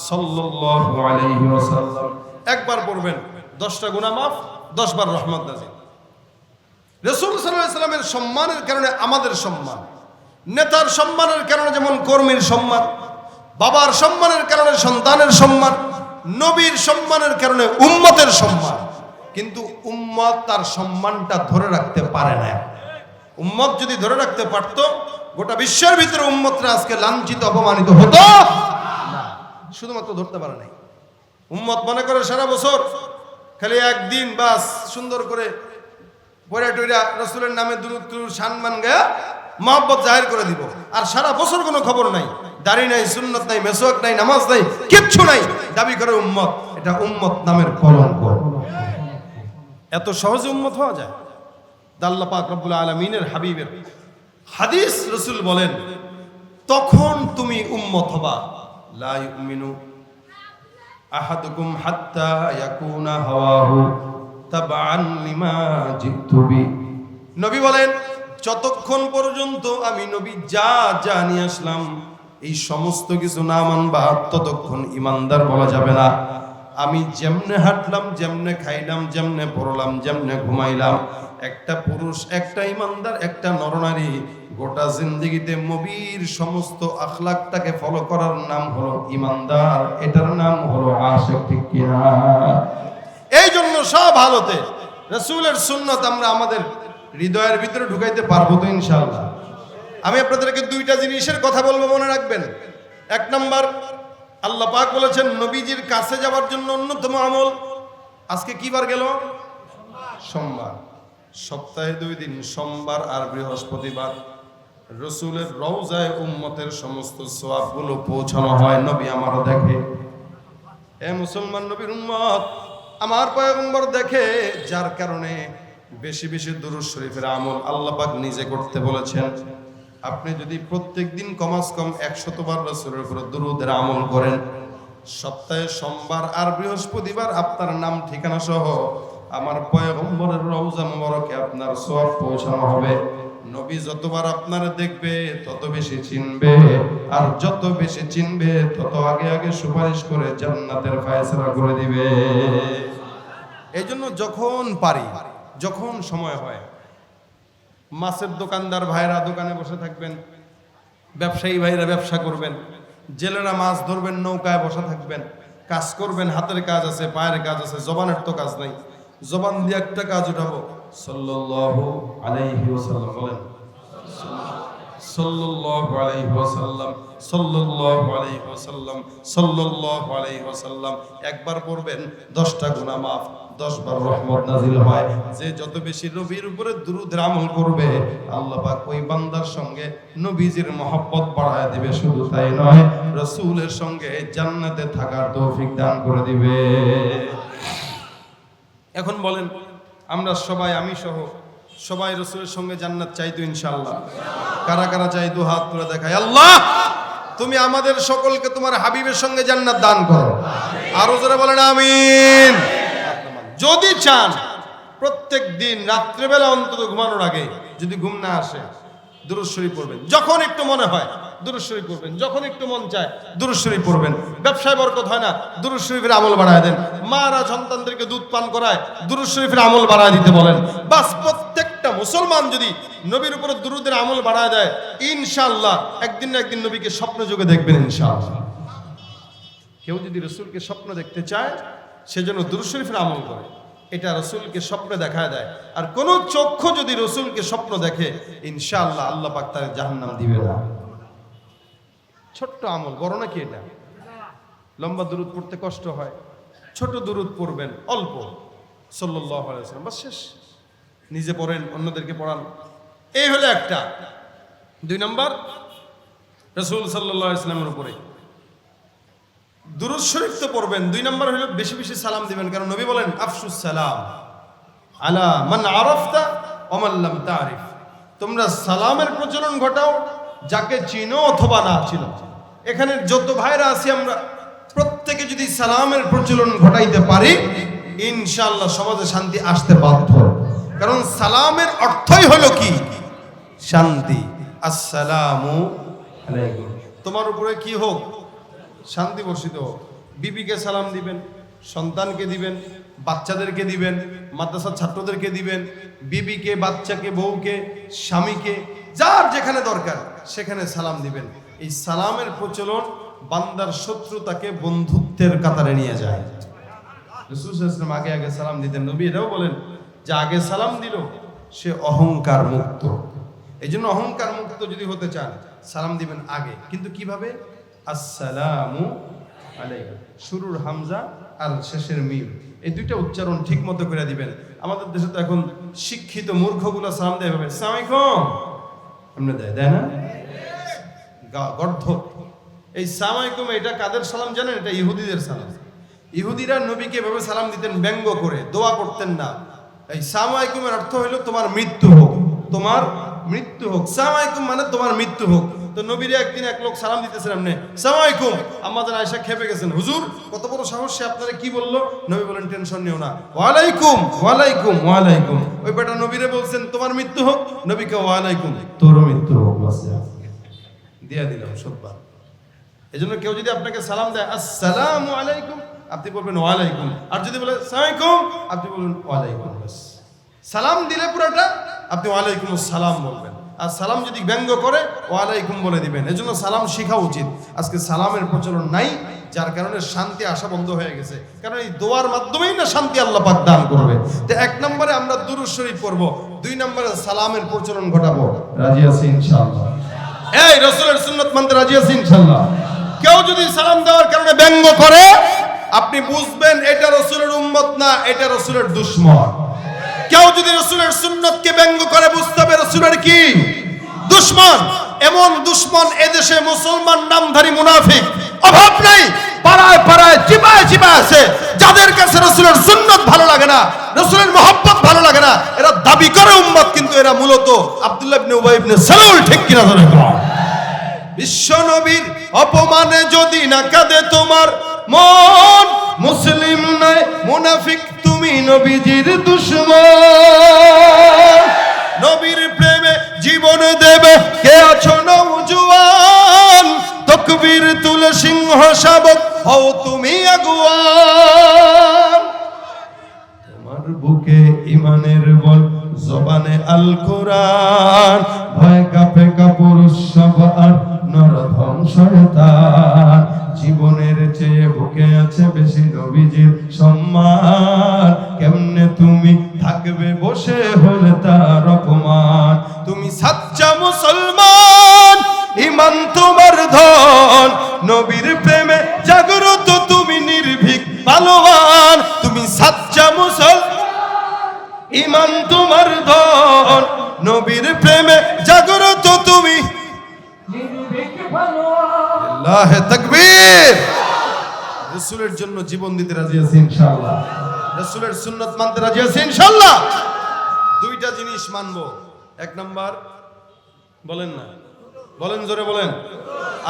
সাল্লাল্লাহু আলাইহি ওয়াসাল্লাম। একবার পড়বেন 10টা গুনাহ মাফ, 10 বার রহমত নাজিল। রাসূল সাল্লাল্লাহু আলাইহি ওয়াসাল্লামের সম্মানের কারণে আমাদের সম্মান, নেতার সম্মানের কারণে যেমন কর্মীর সম্মান, বাবার সম্মানের কারণে সন্তানের সম্মান, নবীর সম্মানের কারণে উম্মতের সম্মান। কিন্তু উম্মত তার সম্মানটা ধরে রাখতে পারে না। উম্মত যদি ধরে রাখতে পারত, গোটা বিশ্বের ভিতরে উম্মতরা আজকে লাঞ্ছিত অপমানিত হতো না। শুধুমাত্র ধরতে পারে নাই। উম্মত মনে করে সারা বছর খালি একদিন বাস সুন্দর করে বইরা টইরা রাসূলের নামে দুরূদ সম্মান গায়া মহব্বত জাহির করে দিব, আর সারা বছর কোনো খবর নাই, দাড়ি নাই, সুন্নত নাই, মেসওয়াক নাই, নামাজ নাই, কিচ্ছু নাই, দাবি করে উম্মত। এটা উম্মত নামের কলঙ্ক। এত সহজে উম্মত হওয়া যায়? আল্লাহ পাক রব্বুল আলামিনের হাবিবের হাদিস, রাসূল বলেন, তখন তুমি উম্মত হবা। লা ইউমিনু আহাদুকুম হাত্তা ইয়াকুনা হাওয়াহু তাবআন লিমা জিতু বি। নবী বলেন, যতক্ষণ পর্যন্ত আমি নবী যা যা নিয়ে আসলাম এই সমস্ত কিছু না মানবা, ততক্ষণ ইমানদার বলা যাবে না। আমি যেমনে হাঁটলাম, যেমনে খাইলাম, যেমনে পড়লাম, যেমনে ঘুমাইলাম, একটা পুরুষ, একটা ইমানদার, একটা নরনারী গোটা জিন্দেগিতে নবীর সমস্ত আখলাকটাকে ফলো করার নাম হলো ইমানদার, এটার নাম হলো আশিক। ঠিক কিনা? এই জন্য সব হালতে রাসূলের সুন্নাত আমরা আমাদের হৃদয়ের ভিতরে ঢুকাইতে পারবো তো ইনশাআল্লাহ। আমি আপনাদেরকে দুইটা জিনিসের কথা বলবো, মনে রাখবেন। এক নাম্বার, আল্লাহ পাক বলেছেন নবীজির কাছে যাওয়ার জন্য অন্যতম আমল। আজকে কি বার গেল? সোমবার। সপ্তাহে 2 দিন, সোমবার আর বৃহস্পতিবার, রসুলের রওজায় উম্মতের সমস্ত সওয়াবগুলো পৌঁছানো হয়। নবী আমারও দেখে। এ মুসলমান নবীর উম্মত, আমার পয়গম্বর দেখে, যার কারণে বেশি বেশি দুরূদ শরীফের আমল আল্লাহ পাক নিজে করতে বলেছেন। আপনি যদি প্রত্যেক দিন কমাস কম 100 বার রাসূলের উপর দুরূদের আমল করেন, সপ্তাহে সোমবার আর বৃহস্পতিবার আপনার নাম ঠিকানা সহ আমার পয়গম্বরের রওজা মুবারকে আপনার সওয়াব পৌঁছানো হবে। নবী যতবার আপনার দেখবে তত বেশি চিনবে, আর যত বেশি চিনবে তত আগে আগে সুপারিশ করে জান্নাতের ফয়সালা করে দিবে। এই জন্য যখন পারি, যখন সময় হয়, মাছের দোকানদার ভাইরা দোকানে বসে থাকবেন, ব্যবসায়ী ভাইরা ব্যবসা করবেন, জেলেরা মাছ ধরবেন, নৌকায় বসে থাকবেন, কাজ করবেন, হাতের কাজ আছে, পায়ের কাজ আছে, জবানের তো কাজ নাই, জবান দিয়ে একটা কাজ উঠাবো, সাল্লাল্লাহু আলাইহি ওয়াসাল্লাম বলেন, সাল্লাল্লাহু আলাইহি ওয়াসাল্লাম, সাল্লাল্লাহু আলাইহি ওয়াসাল্লাম, সাল্লাল্লাহু আলাইহি ওয়াসাল্লাম একবার পড়বেন 10টা গুনাহ মাফ, 10 বার রহমত নাজিল হয়। যে যত বেশি নবীর উপরে দুরূদের আমল করবে আল্লাহ পাক ওই বান্দার সঙ্গে নবীজির মহব্বত বাড়ায় দিবে। শুধু তাই নয়, রাসূলের সঙ্গে জান্নাতে থাকার তৌফিক দান করে দিবে। এখন বলেন, আমরা সবাই, আমি সহ সবাই রাসূলের সঙ্গে জান্নাত চাই তো ইনশাআল্লাহ? কারা কারা চাই দু হাত তুলে দেখায়। আল্লাহ তুমি আমাদের সকলকে তোমার হাবিবের সঙ্গে জান্নাত দান করো। আরো জোরে বলেন আমিন। যদি চান প্রত্যেক দিন রাত্রেবেলা অন্তত ঘুমানোর আগে যদি ঘুম না আসে দুরূদ শরীফ পড়বেন, যখন একটু মনে হয় দুরূদ শরীফ পড়বেন, যখন একটু মন চায় দুরূদ শরীফ পড়বেন। ব্যবসায় বরকত হয় না, দুরূদ শরীফের আমল বাড়ায় দেন। মারা সন্তানদেরকে দুধ পান করায়, দুরূদ শরীফের আমল বাড়ায় দিতে বলেন। বাস প্রত্যেকটা মুসলমান যদি নবীর উপরে দুরূদের আমল বাড়ায় দেয়, ইনশাআল্লাহ একদিন না একদিন নবীকে স্বপ্ন যোগে দেখবেন ইনশাআল্লাহ। কেউ যদি রাসূলকে স্বপ্ন দেখতে চায় সেজন্য দুরূদ শরীফের আমল করে, এটা রাসূলকে স্বপ্নে দেখায় দেয়। আর কোন চক্ষু যদি রাসূলকে স্বপ্ন দেখে ইনশাআল্লাহ আল্লাহ পাক তার জাহান্নাম দিবে না। ছোট্ট আমল, বড় নাকি এটা? লম্বা দুরূদ পড়তে কষ্ট হয়, ছোট দুরূদ পড়বেন অল্প, সাল্লাল্লাহু আলাইহি ওয়াসাল্লাম, বাস শেষ। নিজে পড়েন, অন্যদেরকে পড়ান, এই হলো একটা। 2 নম্বর, রাসূল সাল্লাল্লাহু আলাইহি ওয়াসাল্লামের উপরে দুরূদ শরীফ তো পড়বেন। 2 নম্বর হলো বেশি বেশি সালাম দিবেন, কারণ নবী বলেন আফশুস সালাম আলা মান আরাফতা ওয়া মান লাম তারিফ। তোমরা সালামের প্রচলন ঘটাও যাকে চিনো অথবা না চিনো। এখানে যত ভাইরা আছি আমরা প্রত্যেকে যদি সালামের প্রচলন ঘটাইতে পারি ইনশাআল্লাহ সমাজে শান্তি আসতে বাধ্য। কারণ সালামের অর্থই হলো কি? শান্তি। আসসালামু আলাইকুম, তোমার উপরে কি হোক, শান্তি বর্ষিত হোক। বিবিকে সালাম দিবেন, সন্তানকে দিবেন, বাচ্চাদেরকে দিবেন, মাদ্রাসার ছাত্রদেরকে দিবেন, বিবিকে, বাচ্চাকে, বউকে, স্বামীকে, যার যেখানে দরকার সেখানে সালাম দিবেন। এই সালামের প্রচলন বান্দার শত্রুতাকে বন্ধুত্বের কাতারে নিয়ে যায়। রাসূল সাল্লাল্লাহু আলাইহি ওয়াসাল্লাম আগে আগে সালাম দিতেন। নবী এটাও বলেন যে আগে সালাম দিল সে অহংকার মুক্ত। এই জন্য অহংকার মুক্ত যদি হতে চান সালাম দিবেন আগে। কিন্তু কিভাবে? আসসালামু আলাইকুম, শুরুর হামজা আর শেষের মিম, এই দুইটা উচ্চারণ ঠিক মতো করে দিবেন। আমাদের দেশে তো এখন শিক্ষিত মূর্খগুলো সালাম দেয় ভাবে আসসালামু আলাইকুম, আমরা দেয় না গর্ধ। এই আসসালামু আলাইকুম এটা কাদের সালাম জানেন? এটা ইহুদিদের সালাম। ইহুদিরা নবীকে এভাবে সালাম দিতেন ব্যঙ্গ করে, দোয়া করতেন না। এই আসসালামু আলাইকুমের অর্থ হলো তোমার মৃত্যু হোক, তোমার মৃত্যু হোক। আসসালামু আলাইকুম মানে তোমার মৃত্যু হোক। তো নবীরে একদিন এক লোক সালাম দিতেছেন এমনি, আসসালামু আলাইকুম। আম্মাজান আয়েশা খেপে গেছেন, হুজুর কত বড় সাহস, সে আপনারা কি বললো? নবী বলেন টেনশন নিও না, ওয়ালাইকুম ওয়ালাইকুম ওয়ালাইকুম। ওই বেটা নবীরে বলছেন তোমার মৃত্যু হোক, নবীকে ওয়ালাইকুম, তোর মৃত্যু হোক, দিয়া দিলাম সব্বার। এজন্য কেউ যদি আপনাকে সালাম দেয় আসসালামু আলাইকুম, আপনি বলবেন ওয়ালাইকুম। আর যদি বলে আসসালামু আলাইকুম, আপনি বলবেন ওয়ালাইকুম। সালাম দিলে পুরোটা আপনি ওয়ালাইকুম আসসালাম বলবেন। আর সালাম যদি ব্যঙ্গ করে ওয়ালাইকুম বলে দিবেন। এজন্য সালাম শেখা উচিত। আজকে সালামের প্রচলন নাই, যার কারণে শান্তি আসা বন্ধ হয়ে গেছে। কারণ এই দোয়ার মাধ্যমেই না শান্তি আল্লাহ পাক দান করবে। তো 1 নম্বরে আমরা দুরূদ শরীফ পড়ব, 2 নম্বরে সালামের প্রচলন ঘটাবো। রাজি আছি ইনশাআল্লাহ? এই রাসূলের সুন্নাত মানতে রাজি আছি ইনশাআল্লাহ? কেউ যদি সালাম দেওয়ার কারণে ব্যঙ্গ করে আপনি বুঝবেন এটা রাসূলের উম্মত না, এটা রাসূলের দুশমন। কেউ যদি রাসূলের সুন্নতকে ব্যঙ্গ করে বুঝতে হবে রাসূলের কি? দুশমন। এমন দুশমন এদেশে মুসলমান নামধারী মুনাফিক অভাব নাই, পাড়ায় পাড়ায় চিপায় চিপায় আছে। যাদের কাছে রাসূলের সুন্নত ভালো লাগে না, রাসূলের মহব্বত ভালো লাগে না, এরা দাবি করে উম্মত, কিন্তু এরা মূলত আব্দুল্লাহ ইবনে উবাই ইবনে সালুল। ঠিক কিনা ধরে কর? বিশ্ব নবীর অপমানে যদি না কাঁদে তোমার মন, মুসলিম নয় মুনাফিক তুমি নবীজির দুশমন। নবীর প্রেমে জীবন দেবে কে আছো নওজোয়ান, তাকবীর তুলে সিংহ শাবক হও তুমি আগুয়ান। আমার বুকে ইমানের বল, জবানে আল কোরআন, ভয় কাঁপে কাপুরুষ সব আর নরধম শয়তান। জীবনের চেয়ে বুকে আছে বেশি নবীজির সম্মান, কেমনে তুমি থাকবে বসে হলে তার অপমান। তুমি সাচ্চা মুসলমান, ইমান তোমার ধন, নবীর প্রেমে জাগ্রত তুমি নির্ভীক পালোয়ান। তুমি সাচ্চা মুসলমান, ইমান তোমার ধন, নবীর প্রেমে জাগ্রত তুমি নির্ভীক পালোয়ান। আল্লাহু তাকবীর। রাসূলের জন্য জীবন দিতে রাজি আছি ইনশাআল্লাহ, রাসূলের সুন্নাত মানতে রাজি আছি ইনশাআল্লাহ। দুইটা জিনিস মানবো। এক নাম্বার, বলেন না, বলেন জোরে বলেন,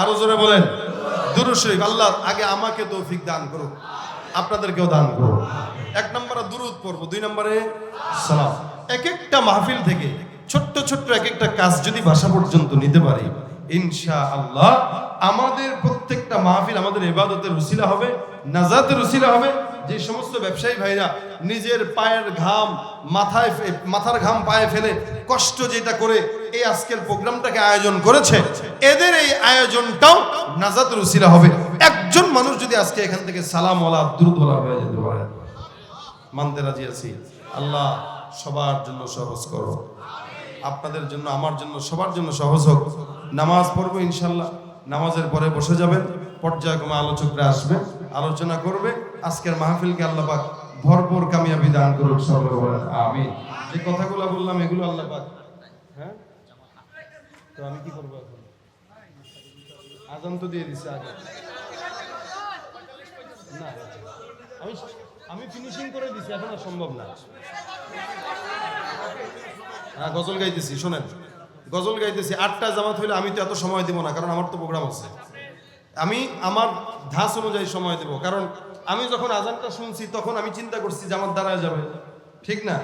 আরো জোরে বলেন, দুরূদ শরীফ। আল্লাহ আগে আমাকে তৌফিক দান করুন, আপনাদেরকেও দান করুন। এক নম্বরে দুরূদ পড়বো, দুই নম্বরে সালাম। এক একটা মাহফিল থেকে ছোট্ট ছোট্ট এক একটা কাজ যদি ভাষা পর্যন্ত নিতে পারি, ইনশাআল্লাহ আমাদের প্রত্যেকটা মাহফিল আমাদের ইবাদতের উসিলা হবে, নাজাতের উসিলা হবে। যে সমস্ত ব্যবসায়ী ভাইরা নিজের পায়ের ঘাম মাথার ঘাম পায়ে ফেলে কষ্ট যেটা করে এই আজকের প্রোগ্রামটাকে আয়োজন করেছে, এদের এই আয়োজনটাও নাজাতের উসিলা হবে। একজন মানুষ যদি আজকে এখান থেকে সালামওয়ালা দুরূদওয়ালা হয়ে যেতে পারে, মানতে রাজি আছি। আল্লাহ সবার জন্য সহজ করো, আপনাদের জন্য, আমার জন্য, সবার জন্য সহজ হোক। নামাজ পড়বো ইনশাল্লাহ, নামাজের পরে বসে যাবেন, পর্যায়ক্রমে আলোচকরা আসবে, আলোচনা করবে। আজকের মাহফিলকে আল্লাহ পাক ভরপুর কামিয়াবি দান করুক, সকলে বলেন আমিন। যে কথাগুলো বললাম এগুলো আল্লাহ পাক, হ্যাঁ তো আমি কি করবো এখন? আজান তো দিয়ে দিছে আগে না, আমি ফিনিশিং করে দিছি, এখন আর সম্ভব না। হ্যাঁ গজল গাইতেছি, শোনেন, গজল গাইতেছি। 8টায় জামাত হইলে আমি তো এত সময় দিব না, কারণ আমার তো প্রোগ্রাম আছে। আমি আমার ধাঁচ অনুযায়ী সময় দেব, কারণ আমি যখন আজানটা শুনছি তখন আমি চিন্তা করছি জামাত দাঁড়ায় যাবে, ঠিক না?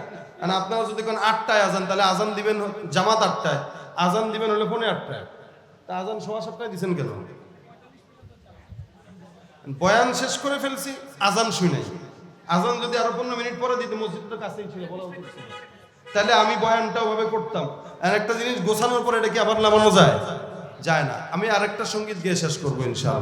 আর আপনারা যদি কোন 8টায় আজান, তাহলে আজান দিবেন জামাত 8টায়, আজান দিবেন হলে 8:45, তা আজান 7:15 দিচ্ছেন কেন? বয়ান শেষ করে ফেলছি, আজান শুনে, আজান যদি আরো 15 মিনিট পরে দিতে, মসজিদ তো কাছেই ছিল, বলা উচিত ছিল, তাহলে আমি বয়ানটা ওভাবে করতাম। আর একটা জিনিস গোছানোর পরে এটা কি আবার নামানো যায়? যায় না। আমি আরেকটা সঙ্গীত গিয়ে শেষ করবো ইনশাআল্লাহ।